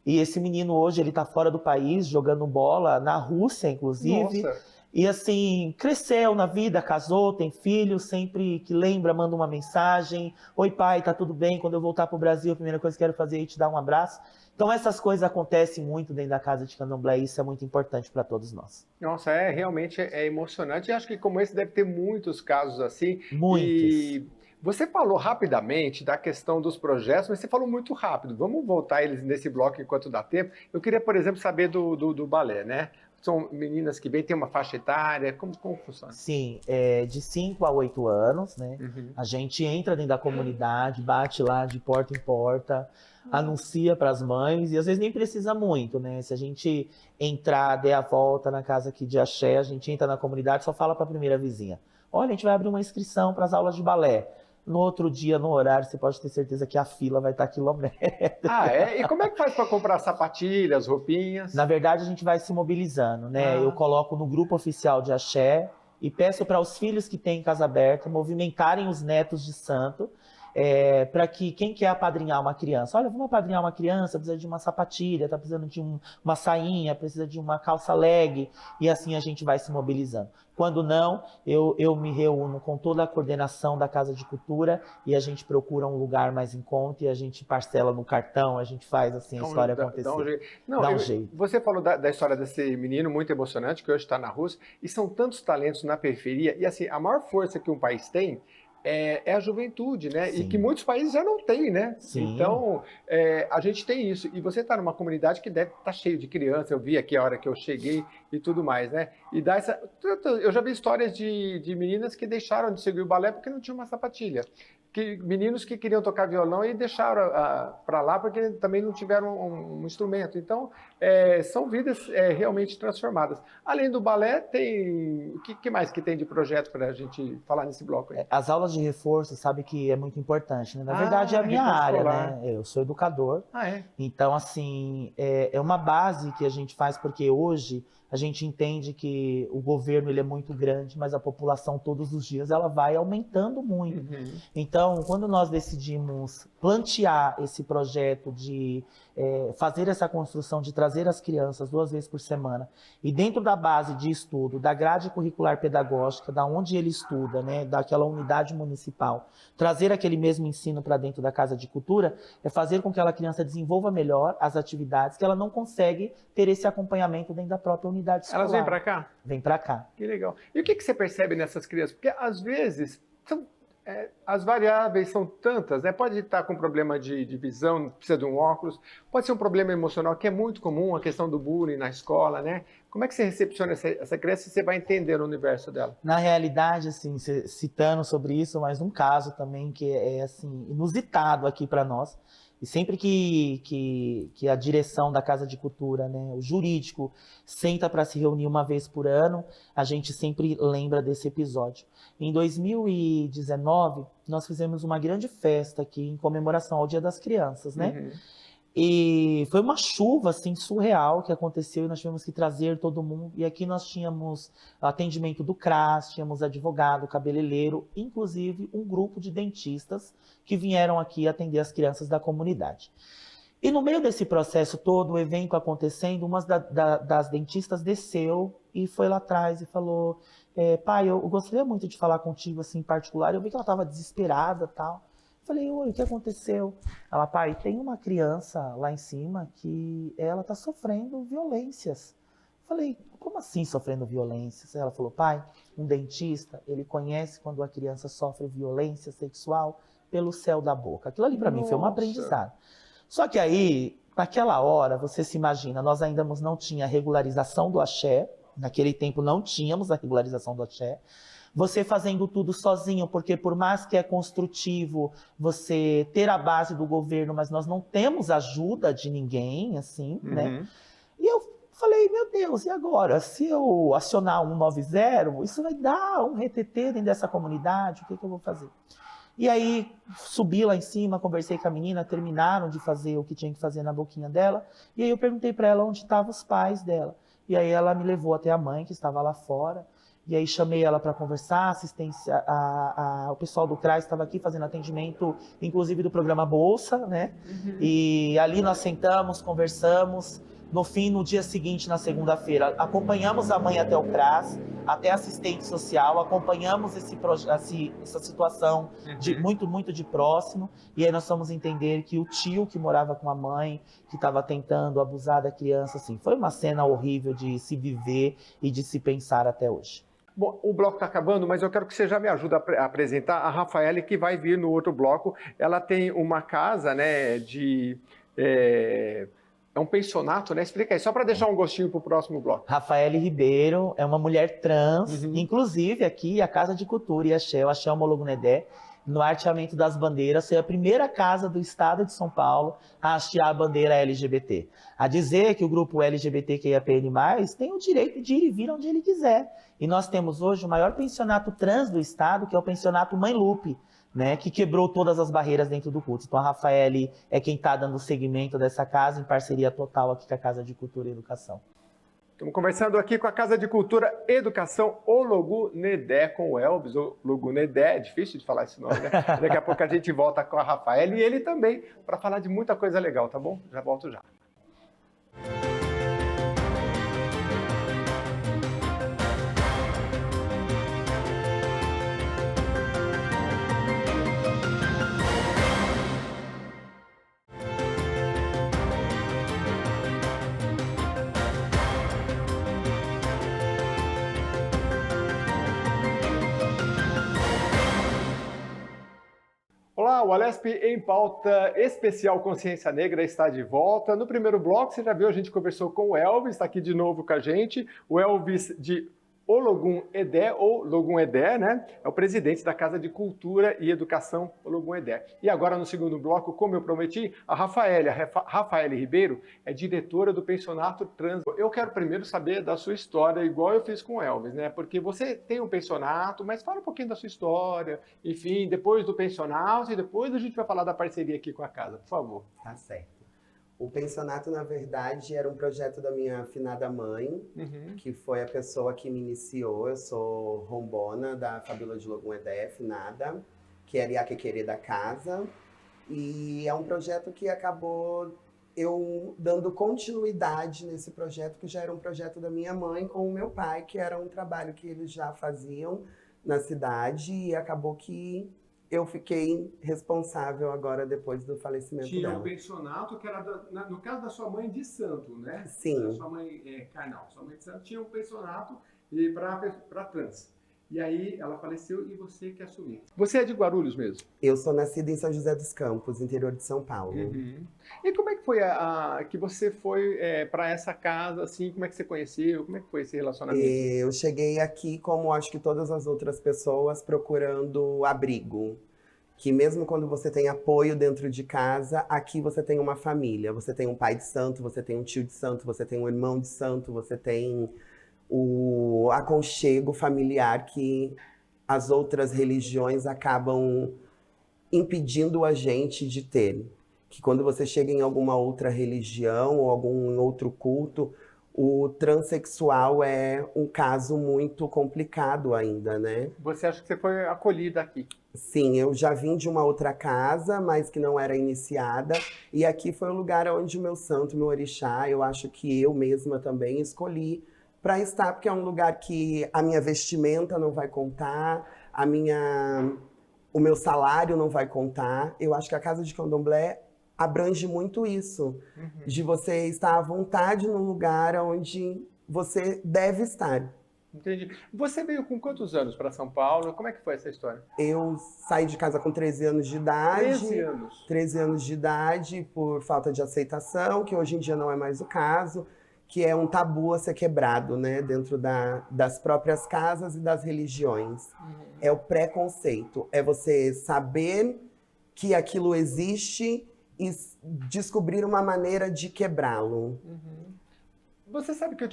e esse menino hoje ele está fora do país, jogando bola, na Rússia, inclusive. Nossa, E assim, cresceu na vida, casou, tem filho, sempre que lembra, manda uma mensagem. Oi pai, tá tudo bem? Quando eu voltar pro Brasil, a primeira coisa que quero fazer é te dar um abraço. Então essas coisas acontecem muito dentro da casa de Candomblé, e isso é muito importante para todos nós. nossa, realmente emocionante. E acho que como esse deve ter muitos casos assim. Muitos. E você falou rapidamente da questão dos projetos, mas você falou muito rápido. Vamos voltar eles nesse bloco enquanto dá tempo. Eu queria, por exemplo, saber do balé, né? são meninas que vêm, tem uma faixa etária? Como funciona? Sim, de 5 a 8 anos, né? A gente entra dentro da comunidade, bate lá de porta em porta, anuncia para as mães, e às vezes nem precisa muito, né? Se a gente entrar, der a volta na casa aqui de axé, a gente entra na comunidade, só fala para a primeira vizinha: olha, a gente vai abrir uma inscrição para as aulas de balé. No outro dia, no horário, você pode ter certeza que a fila vai estar quilométrica. Ah, é? E como é que faz para comprar sapatilhas, roupinhas? Na verdade, a gente vai se mobilizando, né? Eu coloco no grupo oficial de axé e peço para os filhos que têm casa aberta movimentarem os netos de santo, para que quem quer apadrinhar uma criança, olha, vamos apadrinhar uma criança, precisa de uma sapatilha, está precisando de uma sainha, precisa de uma calça leg, e assim a gente vai se mobilizando. Quando não, eu me reúno com toda a coordenação da Casa de Cultura e a gente procura um lugar mais em conta e a gente parcela no cartão, a gente faz assim a história acontecer. Dá um jeito. Você falou da história desse menino muito emocionante que hoje está na Rússia, e são tantos talentos na periferia, e assim, a maior força que um país tem é a juventude, né? Sim. E que muitos países já não têm, né? Sim. Então, a gente tem isso. E você está numa comunidade que deve estar cheio de crianças. Eu vi aqui a hora que eu cheguei e tudo mais, né? E dá essa... Eu já vi histórias de meninas que deixaram de seguir o balé porque não tinha uma sapatilha. Meninos que queriam tocar violão e deixaram para lá porque também não tiveram um instrumento. Então, são vidas realmente transformadas. Além do balé, tem... O que mais que tem de projeto para a gente falar nesse bloco aí? As aulas de reforço, sabe que é muito importante, né? Na verdade, é a minha área, né? Eu sou educador. Então, assim, é uma base que a gente faz, porque hoje a gente entende que o governo ele é muito grande, mas a população todos os dias ela vai aumentando muito. Então, quando nós decidimos plantear esse projeto de fazer essa construção, de trazer as crianças 2 vezes por semana, e dentro da base de estudo, da grade curricular pedagógica, da onde ele estuda, né, daquela unidade municipal, trazer aquele mesmo ensino para dentro da Casa de Cultura, é fazer com que aquela criança desenvolva melhor as atividades, que ela não consegue ter esse acompanhamento dentro da própria unidade escolar. Elas vêm para cá? Vêm para cá. Que legal. E o que você percebe nessas crianças? Porque, às vezes, as variáveis são tantas, né? Pode estar com problema de visão, precisa de um óculos, pode ser um problema emocional, que é muito comum, a questão do bullying na escola, né? Como é que você recepciona essa criança e você vai entender o universo dela? Na realidade, assim, citando sobre isso, mas um caso também que é assim, inusitado aqui para nós, e sempre que a direção da Casa de Cultura, né, o jurídico, senta para se reunir uma vez por ano, a gente sempre lembra desse episódio. Em 2019, nós fizemos uma grande festa aqui em comemoração ao Dia das Crianças, né? E foi uma chuva assim, surreal que aconteceu e nós tivemos que trazer todo mundo. E aqui nós tínhamos atendimento do CRAS, tínhamos advogado, cabeleireiro, inclusive um grupo de dentistas que vieram aqui atender as crianças da comunidade. E no meio desse processo todo, o evento acontecendo, uma das dentistas desceu e foi lá atrás e falou: pai, eu gostaria muito de falar contigo assim, em particular. Eu vi que ela estava desesperada e tal. Falei: oi, o que aconteceu? Ela: pai, tem uma criança lá em cima que ela está sofrendo violências. Falei: como assim sofrendo violências? Ela falou: pai, um dentista, ele conhece quando a criança sofre violência sexual pelo céu da boca. Aquilo ali para mim foi um aprendizado. Só que aí, naquela hora, você se imagina, nós ainda não tínhamos a regularização do axé, naquele tempo não tínhamos a regularização do axé, você fazendo tudo sozinho, porque por mais que é construtivo você ter a base do governo, mas nós não temos ajuda de ninguém, assim, né? E eu falei: meu Deus, e agora? Se eu acionar 190, isso vai dar um retetê dentro dessa comunidade, o que eu vou fazer? E aí, subi lá em cima, conversei com a menina, terminaram de fazer o que tinha que fazer na boquinha dela, e aí eu perguntei para ela onde estavam os pais dela. E aí ela me levou até a mãe, que estava lá fora, e aí chamei ela para conversar, assistência, o pessoal do CRAS estava aqui fazendo atendimento, inclusive do programa Bolsa, né? E ali nós sentamos, conversamos. No fim, no dia seguinte, na segunda-feira, acompanhamos a mãe até o CRAS, até assistente social, acompanhamos essa situação muito de próximo, e aí nós fomos entender que o tio que morava com a mãe, que estava tentando abusar da criança, assim, foi uma cena horrível de se viver e de se pensar até hoje. Bom, o bloco está acabando, mas eu quero que você já me ajude a apresentar a Rafaela, que vai vir no outro bloco. Ela tem uma casa, né, É um pensionato, né? Explica aí, só para deixar um gostinho para o próximo bloco. Rafaele Ribeiro é uma mulher trans, Uhum. inclusive aqui a Casa de Cultura e a Axé Homologunedé, no arteamento das bandeiras, foi a primeira casa do estado de São Paulo a hastear a bandeira LGBT. A dizer que o grupo LGBTQIAPN+, tem o direito de ir e vir onde ele quiser. E nós temos hoje o maior pensionato trans do estado, que é o pensionato Mãe Lupe, né, que quebrou todas as barreiras dentro do culto. Então a Rafaele é quem está dando seguimento dessa casa, em parceria total aqui com a Casa de Cultura e Educação. Estamos conversando aqui com a Casa de Cultura e Educação Ologunedé, com o Elvis Ologunedé. É difícil de falar esse nome, né? Daqui a pouco a gente volta com a Rafaele e ele também, para falar de muita coisa legal, tá bom? Já volto já. Olá, o Alesp em Pauta Especial Consciência Negra está de volta. No primeiro bloco, você já viu, a gente conversou com o Elvis, está aqui de novo com a gente. O Elvis de Ologunedé, ou Logunedé, né? É o presidente da Casa de Cultura e Educação Ologunedé. E agora, no segundo bloco, como eu prometi, a Rafaele Ribeiro é diretora do pensionato trans. Eu quero primeiro saber da sua história, igual eu fiz com o Elvis, né? Porque você tem um pensionato, mas fala um pouquinho da sua história, enfim, depois do pensionato e depois a gente vai falar da parceria aqui com a casa, por favor. Tá certo. O pensionato, na verdade, era um projeto da minha finada mãe, que foi a pessoa que me iniciou. Eu sou rombona da Fabíola de Logunedé, finada, que era Iaquequerê da casa. E é um projeto que acabou eu dando continuidade nesse projeto, que já era um projeto da minha mãe com o meu pai, que era um trabalho que eles já faziam na cidade, e acabou que eu fiquei responsável agora depois do falecimento dela. Tinha um pensionato que era, no caso da sua mãe, de santo, né? Sim. Da sua mãe carnal. Sua mãe de santo tinha um pensionato para trans. E aí ela faleceu e você que assumiu. Você é de Guarulhos mesmo? Eu sou nascida em São José dos Campos, interior de São Paulo. E como é que foi que você foi para essa casa, assim, como é que você conheceu? Como é que foi esse relacionamento? Eu cheguei aqui, como acho que todas as outras pessoas, procurando abrigo. Que mesmo quando você tem apoio dentro de casa, aqui você tem uma família. Você tem um pai de santo, você tem um tio de santo, você tem um irmão de santo, você tem o aconchego familiar que as outras religiões acabam impedindo a gente de ter. Que quando você chega em alguma outra religião ou algum outro culto, o transexual é um caso muito complicado ainda, né? Você acha que você foi acolhida aqui? Sim, eu já vim de uma outra casa, mas que não era iniciada. E aqui foi o lugar onde o meu santo, meu orixá, eu acho que eu mesma também escolhi para estar, porque é um lugar que a minha vestimenta não vai contar, o meu salário não vai contar. Eu acho que a Casa de Candomblé abrange muito isso, de você estar à vontade num lugar onde você deve estar. Entendi. Você veio com quantos anos para São Paulo? Como é que foi essa história? Eu saí de casa com 13 anos de idade. 13 anos? 13 anos de idade por falta de aceitação, que hoje em dia não é mais o caso, que é um tabu a ser quebrado, né, dentro das próprias casas e das religiões. É o preconceito, é você saber que aquilo existe e descobrir uma maneira de quebrá-lo. Você sabe que eu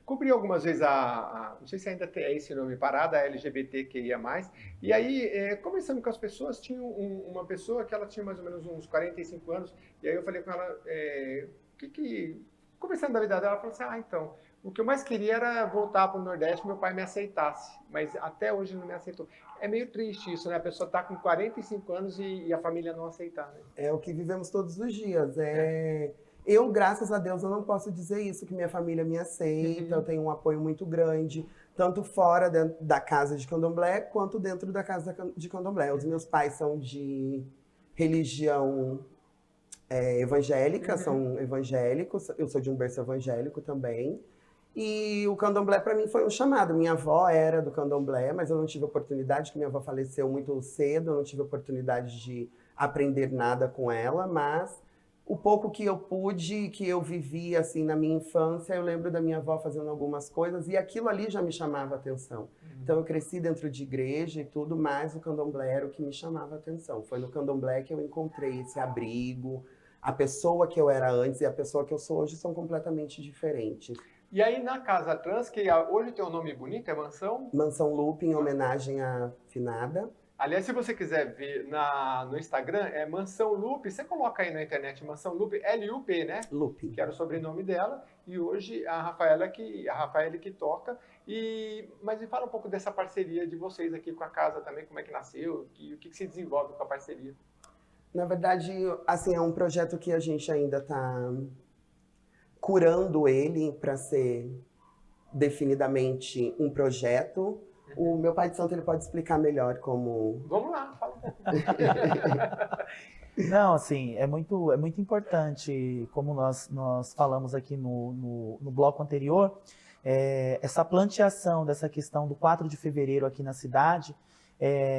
cobri algumas vezes não sei se ainda é esse nome, Parada LGBTQIA+, e aí, conversando com as pessoas, tinha uma pessoa que ela tinha mais ou menos uns 45 anos, e aí eu falei com ela, conversando da vida dela, ela falou assim, então, o que eu mais queria era voltar para o Nordeste e meu pai me aceitasse, mas até hoje não me aceitou. É meio triste isso, né? A pessoa está com 45 anos e a família não aceitar, né? É o que vivemos todos os dias. Eu, graças a Deus, eu não posso dizer isso, que minha família me aceita, eu tenho um apoio muito grande, tanto fora da casa de Candomblé, quanto dentro da casa de Candomblé. Os meus pais são de religião evangélica, são evangélicos, eu sou de um berço evangélico também. E o candomblé para mim foi um chamado. Minha avó era do candomblé, mas eu não tive oportunidade, porque minha avó faleceu muito cedo, eu não tive oportunidade de aprender nada com ela, mas o pouco que eu pude, que eu vivi assim na minha infância, eu lembro da minha avó fazendo algumas coisas e aquilo ali já me chamava atenção. Então eu cresci dentro de igreja e tudo, mas o candomblé era o que me chamava atenção. Foi no candomblé que eu encontrei esse abrigo. A pessoa que eu era antes e a pessoa que eu sou hoje são completamente diferentes. E aí na Casa Trans, que hoje tem um nome bonito, é Mansão? Mansão Lupe, em homenagem à finada. Aliás, se você quiser ver no Instagram, é Mansão Lupe. Você coloca aí na internet Mansão Lupe, L-U-P, né? Lupe. Que era o sobrenome dela. E hoje a Rafaela que toca. Mas me fala um pouco dessa parceria de vocês aqui com a casa também, como é que nasceu, o que se desenvolve com a parceria. Na verdade, assim, é um projeto que a gente ainda está curando ele para ser definidamente um projeto. O meu pai de santo ele pode explicar melhor como... Vamos lá, fala um pouco. Não, assim, é muito importante, como nós falamos aqui no bloco anterior, essa planteação dessa questão do 4 de fevereiro aqui na cidade,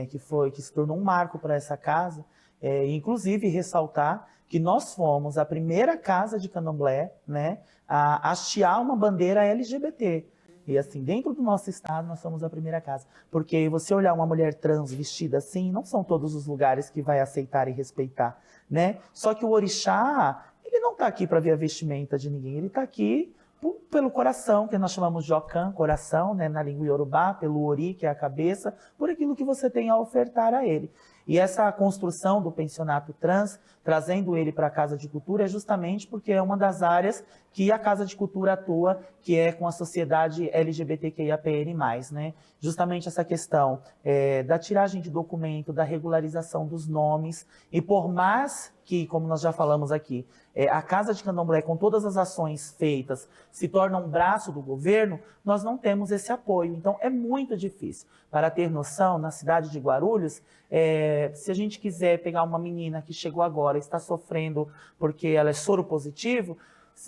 que se tornou um marco para essa casa, inclusive ressaltar que nós fomos a primeira casa de candomblé, né, a hastear uma bandeira LGBT. E assim, dentro do nosso estado, nós somos a primeira casa. Porque você olhar uma mulher trans vestida assim, não são todos os lugares que vai aceitar e respeitar, né? Só que o orixá, ele não está aqui para ver a vestimenta de ninguém, ele está aqui pelo coração, que nós chamamos de Ocan, coração, né, na língua iorubá, pelo ori, que é a cabeça, por aquilo que você tem a ofertar a ele. E essa construção do pensionato trans, trazendo ele para a Casa de Cultura, é justamente porque é uma das áreas que a Casa de Cultura atua, que é com a sociedade LGBTQIAPN+, né? Justamente essa questão da tiragem de documento, da regularização dos nomes, e por mais que, como nós já falamos aqui, a Casa de Candomblé, com todas as ações feitas, se torna um braço do governo, nós não temos esse apoio. Então, é muito difícil. Para ter noção, na cidade de Guarulhos, se a gente quiser pegar uma menina que chegou agora e está sofrendo porque ela é soro positivo,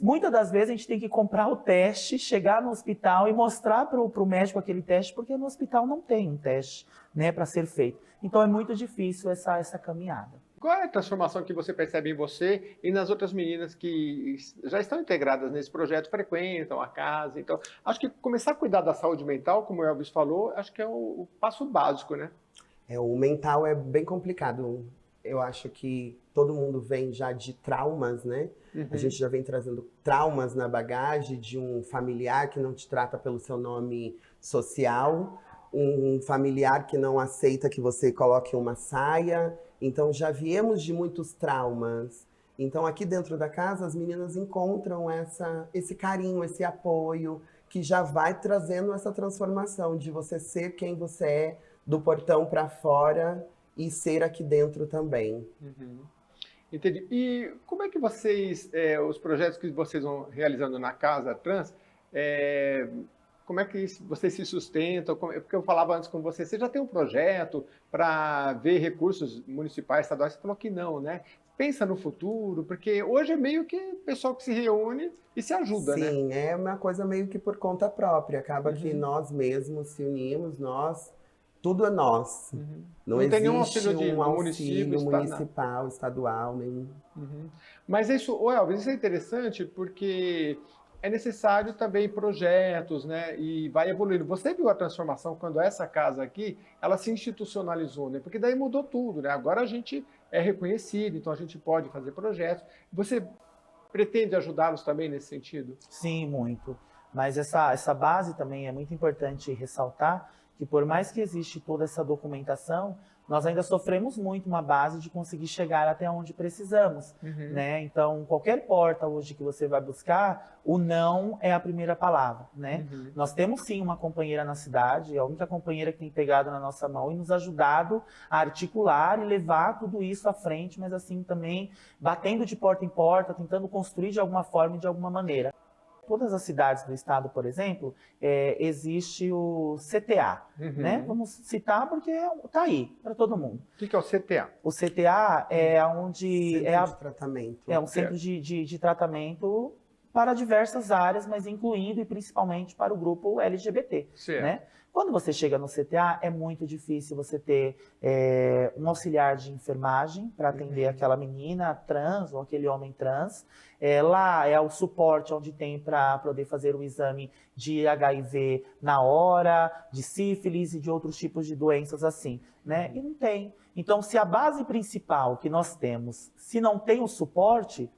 muitas das vezes a gente tem que comprar o teste, chegar no hospital e mostrar para o médico aquele teste, porque no hospital não tem um teste, né, para ser feito. Então, é muito difícil essa caminhada. Qual é a transformação que você percebe em você e nas outras meninas que já estão integradas nesse projeto, frequentam a casa? Então, acho que começar a cuidar da saúde mental, como o Elvis falou, acho que é o passo básico, né? O mental é bem complicado. Eu acho que todo mundo vem já de traumas, né? Uhum. A gente já vem trazendo traumas na bagagem de um familiar que não te trata pelo seu nome social, um familiar que não aceita que você coloque uma saia. Então, já viemos de muitos traumas. Então, aqui dentro da casa, as meninas encontram esse carinho, esse apoio, que já vai trazendo essa transformação de você ser quem você é, do portão para fora e ser aqui dentro também. Uhum. Entendi. E como é que vocês, os projetos que vocês vão realizando na Casa Trans, como é que vocês se sustentam? Porque eu falava antes com você já tem um projeto para ver recursos municipais, estaduais? Você falou que não, né? Pensa no futuro, porque hoje é meio que o pessoal que se reúne e se ajuda, né? Sim, é uma coisa meio que por conta própria. Acaba que nós mesmos se unimos, tudo é nosso. Uhum. Não tem existe nenhum auxílio um auxílio municipal, estadual, nenhum. Uhum. Mas isso, Elvis, isso é interessante porque é necessário também projetos, né? E vai evoluindo. Você viu a transformação quando essa casa aqui, ela se institucionalizou, né? Porque daí mudou tudo, né? Agora a gente é reconhecido, então a gente pode fazer projetos. Você pretende ajudá-los também nesse sentido? Sim, muito. Mas essa base também é muito importante ressaltar, que por mais que existe toda essa documentação, nós ainda sofremos muito uma base de conseguir chegar até onde precisamos, né? Então, qualquer porta hoje que você vai buscar, o não é a primeira palavra, né? Nós temos sim uma companheira na cidade, a única companheira que tem pegado na nossa mão e nos ajudado a articular e levar tudo isso à frente, mas assim também batendo de porta em porta, tentando construir de alguma forma e de alguma maneira. Todas as cidades do estado, por exemplo, existe o CTA, né? Vamos citar porque está aí para todo mundo. O que é o CTA? O CTA é onde Centro de tratamento. É um centro de tratamento para diversas áreas, mas incluindo e principalmente para o grupo LGBT, certo, né? Quando você chega no CTA, é muito difícil você ter um auxiliar de enfermagem para atender aquela menina trans ou aquele homem trans. Lá é o suporte onde tem para poder fazer o exame de HIV na hora, de sífilis e de outros tipos de doenças assim, né? E não tem. Então, se a base principal que nós temos, se não tem o suporte,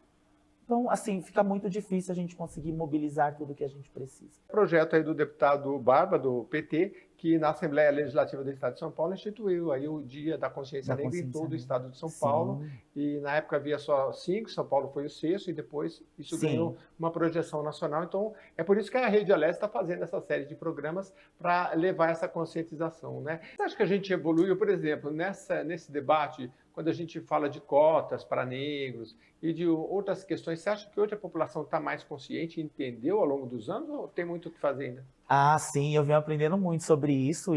então, assim, fica muito difícil a gente conseguir mobilizar tudo que a gente precisa. Projeto aí do deputado Barba, do PT, que na Assembleia Legislativa do Estado de São Paulo instituiu aí o Dia da Consciência Negra em todo o Estado de São Paulo. E na época havia só 5, São Paulo foi o 6º, e depois isso ganhou uma projeção nacional. Então, é por isso que a Rede Aleste está fazendo essa série de programas para levar essa conscientização, né? Você acha que a gente evoluiu, por exemplo, nesse debate, quando a gente fala de cotas para negros e de outras questões, você acha que hoje a população está mais consciente e entendeu ao longo dos anos ou tem muito o que fazer ainda? Ah, sim, eu venho aprendendo muito sobre isso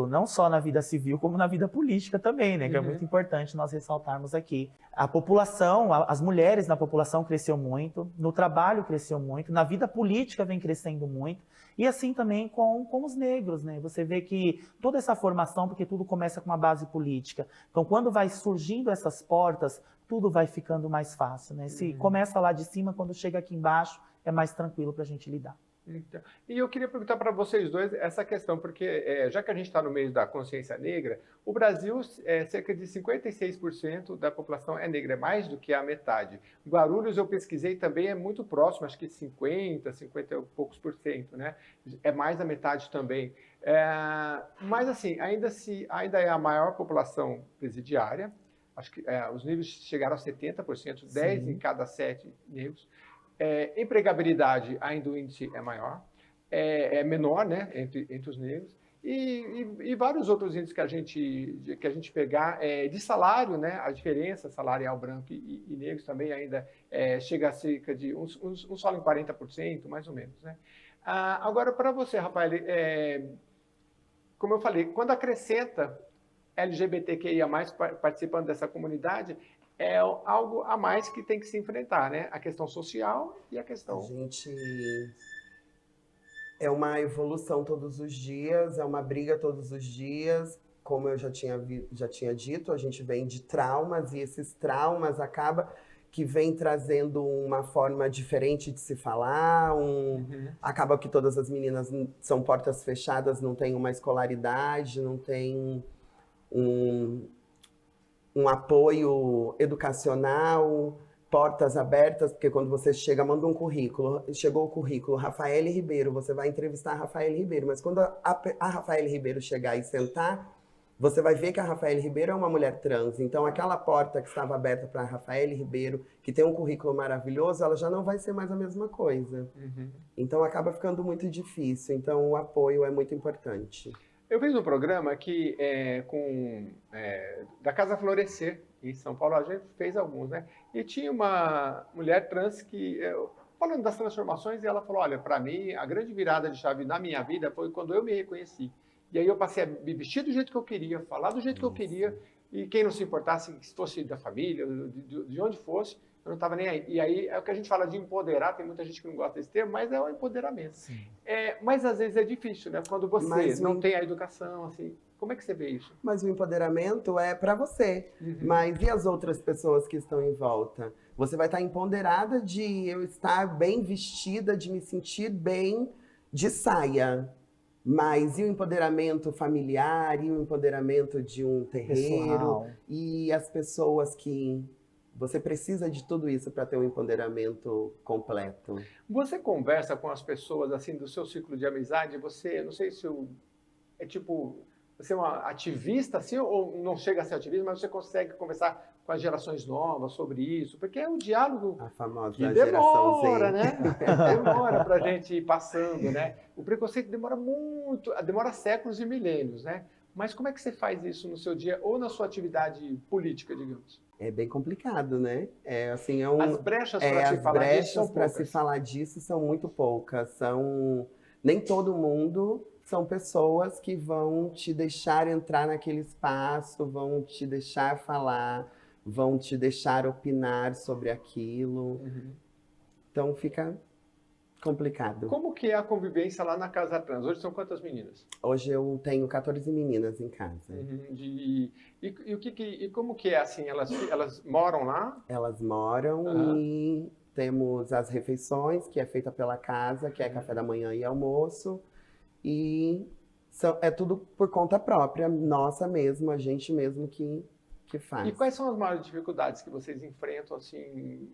não só na vida civil, como na vida política também, né? Que é muito importante nós ressaltarmos aqui. A população, as mulheres na população cresceu muito, no trabalho cresceu muito, na vida política vem crescendo muito, e assim também com os negros, né? Você vê que toda essa formação, porque tudo começa com uma base política, então quando vai surgindo essas portas, tudo vai ficando mais fácil, né? Se começa lá de cima, quando chega aqui embaixo, é mais tranquilo para a gente lidar. Então, e eu queria perguntar para vocês dois essa questão, porque já que a gente está no meio da consciência negra, o Brasil, cerca de 56% da população é negra, é mais do que a metade. Ainda eu pesquisei também, é muito próximo, acho que 50 e poucos por cento, né? É mais da metade também. Mas assim, ainda é a maior população presidiária, acho que os negros chegaram a 70%, 10 em cada 7 negros. Empregabilidade, ainda o índice é maior, é menor, né, entre os negros, e vários outros índices que a gente pegar, de salário, né, a diferença salarial branco e negros também ainda chega a cerca de um solo em 40%, mais ou menos, né. Agora, para você, Rafael, como eu falei, quando acrescenta LGBTQIA+, participando dessa comunidade, é algo a mais que tem que se enfrentar, né? A questão social e a questão... É uma evolução todos os dias, é uma briga todos os dias. Como eu já tinha dito, a gente vem de traumas e esses traumas acaba que vem trazendo uma forma diferente de se falar. Acaba que todas as meninas são portas fechadas, não tem uma escolaridade, não tem um apoio educacional, portas abertas, porque quando você chega, manda um currículo, chegou o currículo, Rafaele Ribeiro, você vai entrevistar a Rafaele Ribeiro, mas quando a Rafaele Ribeiro chegar e sentar, você vai ver que a Rafaele Ribeiro é uma mulher trans, então aquela porta que estava aberta para a Rafaele Ribeiro, que tem um currículo maravilhoso, ela já não vai ser mais a mesma coisa. Então acaba ficando muito difícil, então o apoio é muito importante. Eu fiz um programa aqui da Casa Florescer, em São Paulo, a gente fez alguns, né? E tinha uma mulher trans que, falando das transformações, e ela falou, olha, para mim, a grande virada de chave na minha vida foi quando eu me reconheci. E aí eu passei a me vestir do jeito que eu queria, falar do jeito que eu queria, e quem não se importasse, se fosse da família, de onde fosse, eu não estava nem aí. E aí é o que a gente fala de empoderar, tem muita gente que não gosta desse termo, mas é o empoderamento. Mas às vezes é difícil, né? Quando você não tem a educação, assim, como é que você vê isso? Mas o empoderamento é para você. Mas e as outras pessoas que estão em volta? Você vai estar empoderada de eu estar bem vestida, de me sentir bem de saia. Mas e o empoderamento familiar, e o empoderamento de um terreiro, pessoal. E as pessoas que... Você precisa de tudo isso para ter um empoderamento completo. Você conversa com as pessoas, assim, do seu ciclo de amizade, você, não sei se você é uma ativista, assim, ou não chega a ser ativista, mas você consegue conversar com as gerações novas sobre isso, porque é um diálogo a famosa que geração demora, Z. Né? Demora para a gente ir passando, né? O preconceito demora muito, demora séculos e milênios, né? Mas como é que você faz isso no seu dia ou na sua atividade política, digamos? É bem complicado, né? As brechas para se falar disso são poucas. Para se falar disso são muito poucas. Nem todo mundo são pessoas que vão te deixar entrar naquele espaço, vão te deixar falar, vão te deixar opinar sobre aquilo. Então fica complicado. Como que é a convivência lá na Casa Trans? Hoje são quantas meninas? Hoje eu tenho 14 meninas em casa. E como que é assim? Elas moram lá? Elas moram e temos as refeições, que é feita pela casa, que é café da manhã e almoço. E é tudo por conta própria, nossa mesmo, a gente mesmo que faz. E quais são as maiores dificuldades que vocês enfrentam, assim,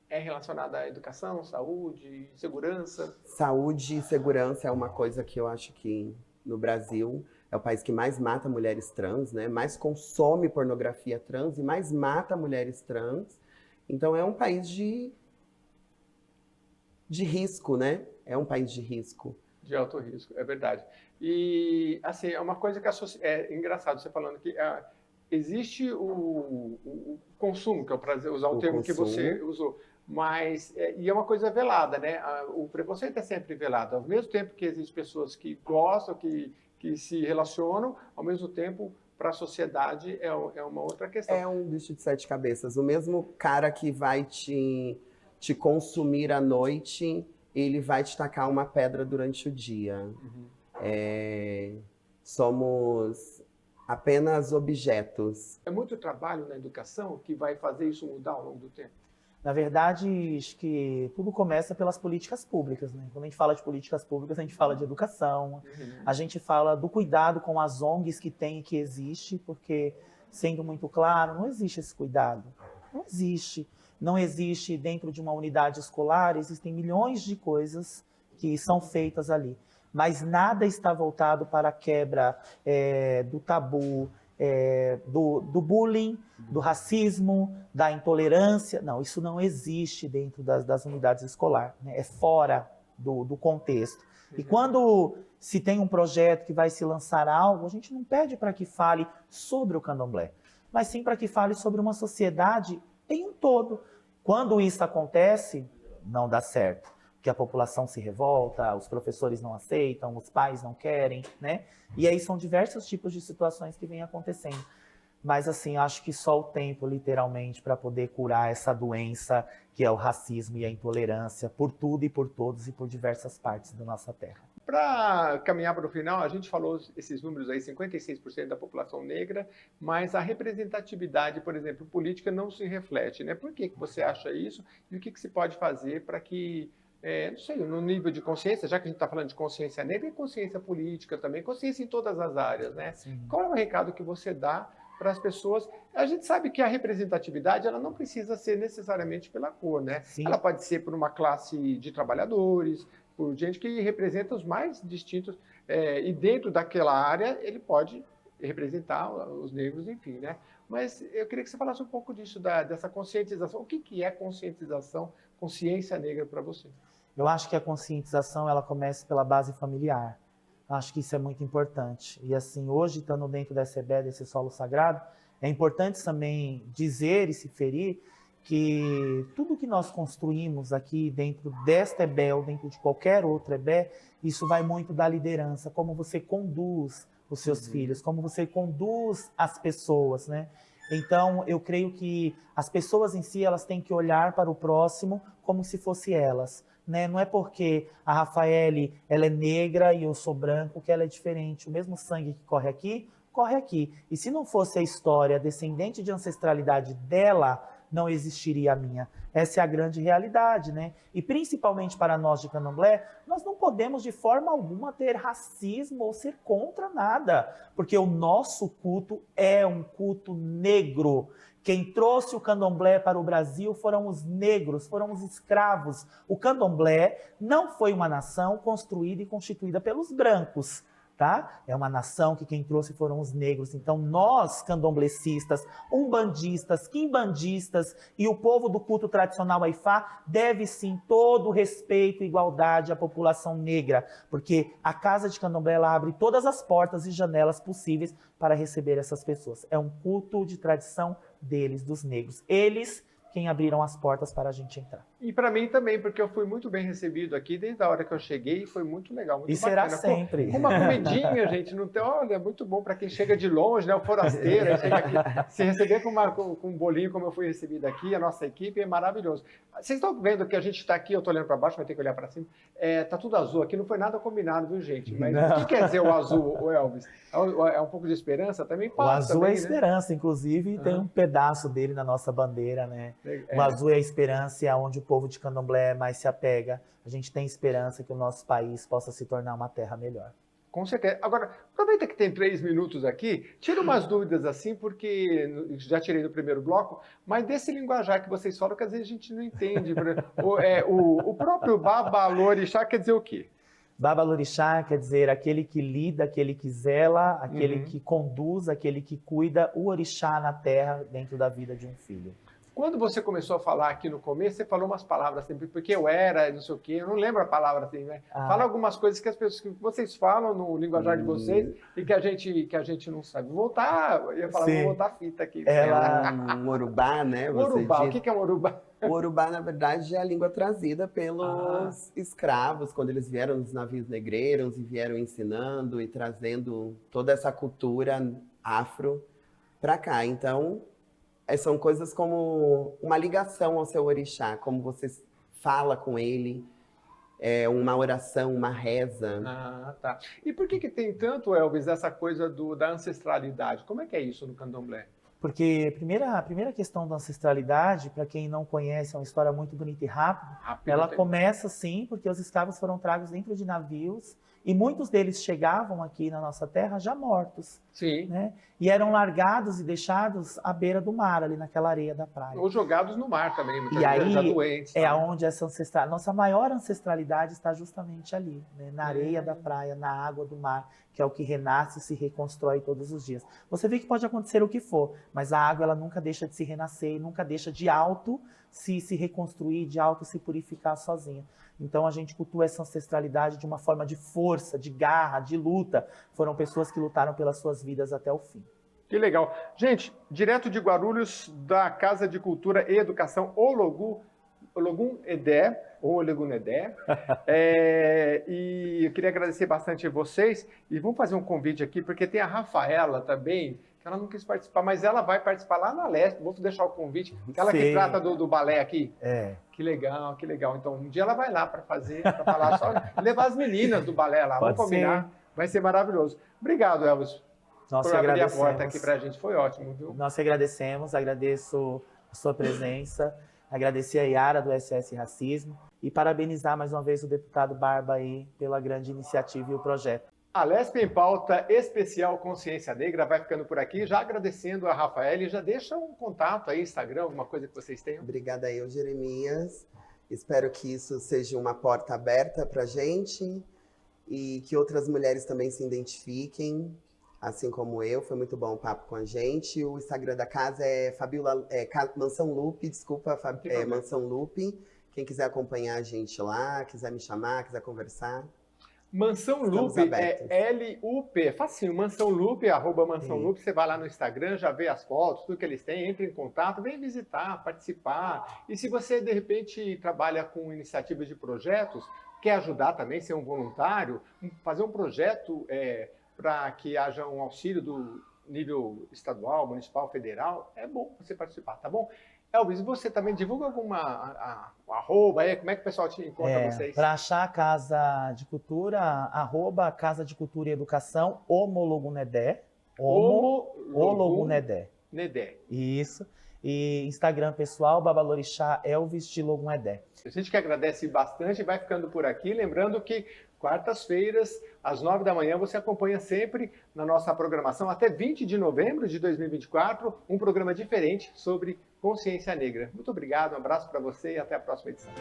relacionada à educação, saúde, segurança? Saúde e segurança é uma coisa que eu acho que no Brasil é o país que mais mata mulheres trans, né? Mais consome pornografia trans e mais mata mulheres trans. Então é um país de risco, né? É um país de risco. De alto risco, é verdade. E, assim, é uma coisa que é engraçado você falando que existe o consumo, que é o prazer, usar o termo consumo. Que você usou, mas, e é uma coisa velada, né? O preconceito é sempre velado. Ao mesmo tempo que existem pessoas que gostam, que se relacionam, ao mesmo tempo, para a sociedade é uma outra questão. É um bicho de sete cabeças. O mesmo cara que vai te consumir à noite, ele vai te tacar uma pedra durante o dia. Somos apenas objetos. É muito trabalho na educação que vai fazer isso mudar ao longo do tempo? Na verdade, acho que tudo começa pelas políticas públicas, né? Quando a gente fala de políticas públicas, a gente fala de educação, a gente fala do cuidado com as ONGs que tem e que existe, porque, sendo muito claro, não existe esse cuidado. Não existe. Não existe dentro de uma unidade escolar, existem milhões de coisas que são feitas ali. Mas nada está voltado para a quebra do tabu, do bullying, do racismo, da intolerância. Não, isso não existe dentro das unidades escolares, né? É fora do contexto. E quando se tem um projeto que vai se lançar algo, a gente não pede para que fale sobre o candomblé, mas sim para que fale sobre uma sociedade em um todo. Quando isso acontece, não dá certo. Porque a população se revolta, os professores não aceitam, os pais não querem, né? E aí são diversos tipos de situações que vêm acontecendo. Mas, assim, acho que só o tempo, literalmente, para poder curar essa doença que é o racismo e a intolerância por tudo e por todos e por diversas partes da nossa terra. Para caminhar para o final, a gente falou esses números aí, 56% da população negra, mas a representatividade, por exemplo, política não se reflete, né? Por que você acha isso? E o que se pode fazer para que, não sei, no nível de consciência, já que a gente está falando de consciência negra, e consciência política também, consciência em todas as áreas, né? Sim. Qual é o recado que você dá para as pessoas? A gente sabe que a representatividade ela não precisa ser necessariamente pela cor, né? Sim. Ela pode ser por uma classe de trabalhadores, por gente que representa os mais distintos, e dentro daquela área ele pode representar os negros, enfim, né? Mas eu queria que você falasse um pouco disso, dessa conscientização. O que é conscientização, consciência negra para você? Eu acho que a conscientização ela começa pela base familiar. Acho que isso é muito importante. E assim, hoje, estando dentro dessa EBE, desse solo sagrado, é importante também dizer e se ferir que tudo que nós construímos aqui dentro desta EBE ou dentro de qualquer outra EBE, isso vai muito da liderança, como você conduz os seus filhos, como você conduz as pessoas, né? Então, eu creio que as pessoas em si, elas têm que olhar para o próximo como se fosse elas, né? Não é porque a Rafaele, ela é negra e eu sou branco que ela é diferente. O mesmo sangue que corre aqui, corre aqui. E se não fosse a história descendente de ancestralidade dela, não existiria a minha. Essa é a grande realidade, né? E principalmente para nós de Candomblé, nós não podemos de forma alguma ter racismo ou ser contra nada, porque o nosso culto é um culto negro. Quem trouxe o Candomblé para o Brasil foram os negros, foram os escravos. O Candomblé não foi uma nação construída e constituída pelos brancos, tá? É uma nação que quem trouxe foram os negros. Então nós, candomblecistas, umbandistas, quimbandistas e o povo do culto tradicional Aifá deve sim todo o respeito e igualdade à população negra, porque a Casa de Candomblé ela abre todas as portas e janelas possíveis para receber essas pessoas. É um culto de tradição deles, dos negros. Eles quem abriram as portas para a gente entrar. E para mim também, porque eu fui muito bem recebido aqui desde a hora que eu cheguei, foi muito legal, muito E bacana. será sempre. Com uma comidinha, gente, não tem, olha, muito bom para quem chega de longe, né, o forasteiro, aí chega aqui, se receber com um bolinho como eu fui recebido aqui, a nossa equipe é maravilhoso. Vocês estão vendo que a gente está aqui, eu estou olhando para baixo, vai ter que olhar para cima, tá tudo azul aqui, não foi nada combinado, viu, gente? Mas Não. o que quer dizer o azul, o Elvis? É um pouco de esperança? Também O passa. azul também, é esperança, inclusive tem um pedaço dele na nossa bandeira, né? O azul é a esperança, é onde o povo de Candomblé mais se apega. A gente tem esperança que o nosso país possa se tornar uma terra melhor. Com certeza. Agora, aproveita que tem 3 minutos aqui, tira umas dúvidas assim, porque já tirei no primeiro bloco, mas desse linguajar que vocês falam, que às vezes a gente não entende. O próprio Babalorixá quer dizer o quê? Babalorixá quer dizer aquele que lida, aquele que zela, aquele que conduz, aquele que cuida, o orixá na terra dentro da vida de um filho. Quando você começou a falar aqui no começo, você falou umas palavras assim, porque eu era, não sei o quê, eu não lembro a palavra assim, né? Fala algumas coisas que que vocês falam no linguajar de vocês e que a gente não sabe. Eu ia falar, vou voltar a fita aqui. Um urubá, né? Urubá, o que é um urubá? O urubá, na verdade, é a língua trazida pelos escravos, quando eles vieram nos navios negreiros e vieram ensinando e trazendo toda essa cultura afro para cá. Então, são coisas como uma ligação ao seu orixá, como você fala com ele, uma oração, uma reza. Tá. E por que tem tanto, Elvis, essa coisa da ancestralidade? Como é que é isso no candomblé? Porque a primeira questão da ancestralidade, para quem não conhece, é uma história muito bonita e rápida. Ela começa sim, porque os escravos foram tragos dentro de navios e muitos deles chegavam aqui na nossa terra já mortos. Sim. Né? E eram largados e deixados à beira do mar, ali naquela areia da praia. Ou jogados no mar também, muitas vezes já doentes. Onde essa nossa maior ancestralidade está justamente ali, né? Na areia da praia, na água do mar, que é o que renasce e se reconstrói todos os dias. Você vê que pode acontecer o que for, mas a água ela nunca deixa de se renascer, nunca deixa de alto se reconstruir, de alto se purificar sozinha. Então a gente cultua essa ancestralidade de uma forma de força, de garra, de luta. Foram pessoas que lutaram pelas suas vidas até o fim. Que legal. Gente, direto de Guarulhos, da Casa de Cultura e Educação Ologun Edé, e eu queria agradecer bastante a vocês, e vamos fazer um convite aqui, porque tem a Rafaela também, que ela não quis participar, mas ela vai participar lá na Leste, vou deixar o convite, ela que trata do balé aqui. Que legal, que legal. Então, um dia ela vai lá para falar só, levar as meninas do balé lá, vamos combinar, vai ser maravilhoso. Obrigado, Elvis, por abrir a porta aqui para a gente, foi ótimo, viu? Nós agradecemos, agradeço a sua presença, agradecer a Yara do SOS Racismo e parabenizar mais uma vez o deputado Barba aí pela grande iniciativa e o projeto. A Lespe em Pauta Especial Consciência Negra vai ficando por aqui, já agradecendo a Rafaela e já deixa um contato aí, Instagram, alguma coisa que vocês tenham. Obrigada aí, Jeremias. Espero que isso seja uma porta aberta para a gente e que outras mulheres também se identifiquem, assim como eu. Foi muito bom o papo com a gente. O Instagram da casa é Mansão Lupe, Mansão Lupe. Quem quiser acompanhar a gente lá, quiser me chamar, quiser conversar. Mansão Lupe é L-U-P, facinho, Mansão Lupe, @Mansão Lupe, você vai lá no Instagram, já vê as fotos, tudo que eles têm, entra em contato, vem visitar, participar. E se você, de repente, trabalha com iniciativas de projetos, quer ajudar também, ser um voluntário, fazer um projeto para que haja um auxílio do nível estadual, municipal, federal, é bom você participar, tá bom? Elvis, você também divulga alguma arroba aí? Como é que o pessoal te encontra vocês? Para achar a Casa de Cultura, @Casa de Cultura e Educação, Omologunedé. Omologunedé. Isso. E Instagram pessoal, Babalorixá Elvis de Logunedé. A gente que agradece bastante, vai ficando por aqui. Lembrando que quartas-feiras, às 9 da manhã, você acompanha sempre na nossa programação, até 20 de novembro de 2024, um programa diferente sobre consciência negra. Muito obrigado, um abraço para você e até a próxima edição.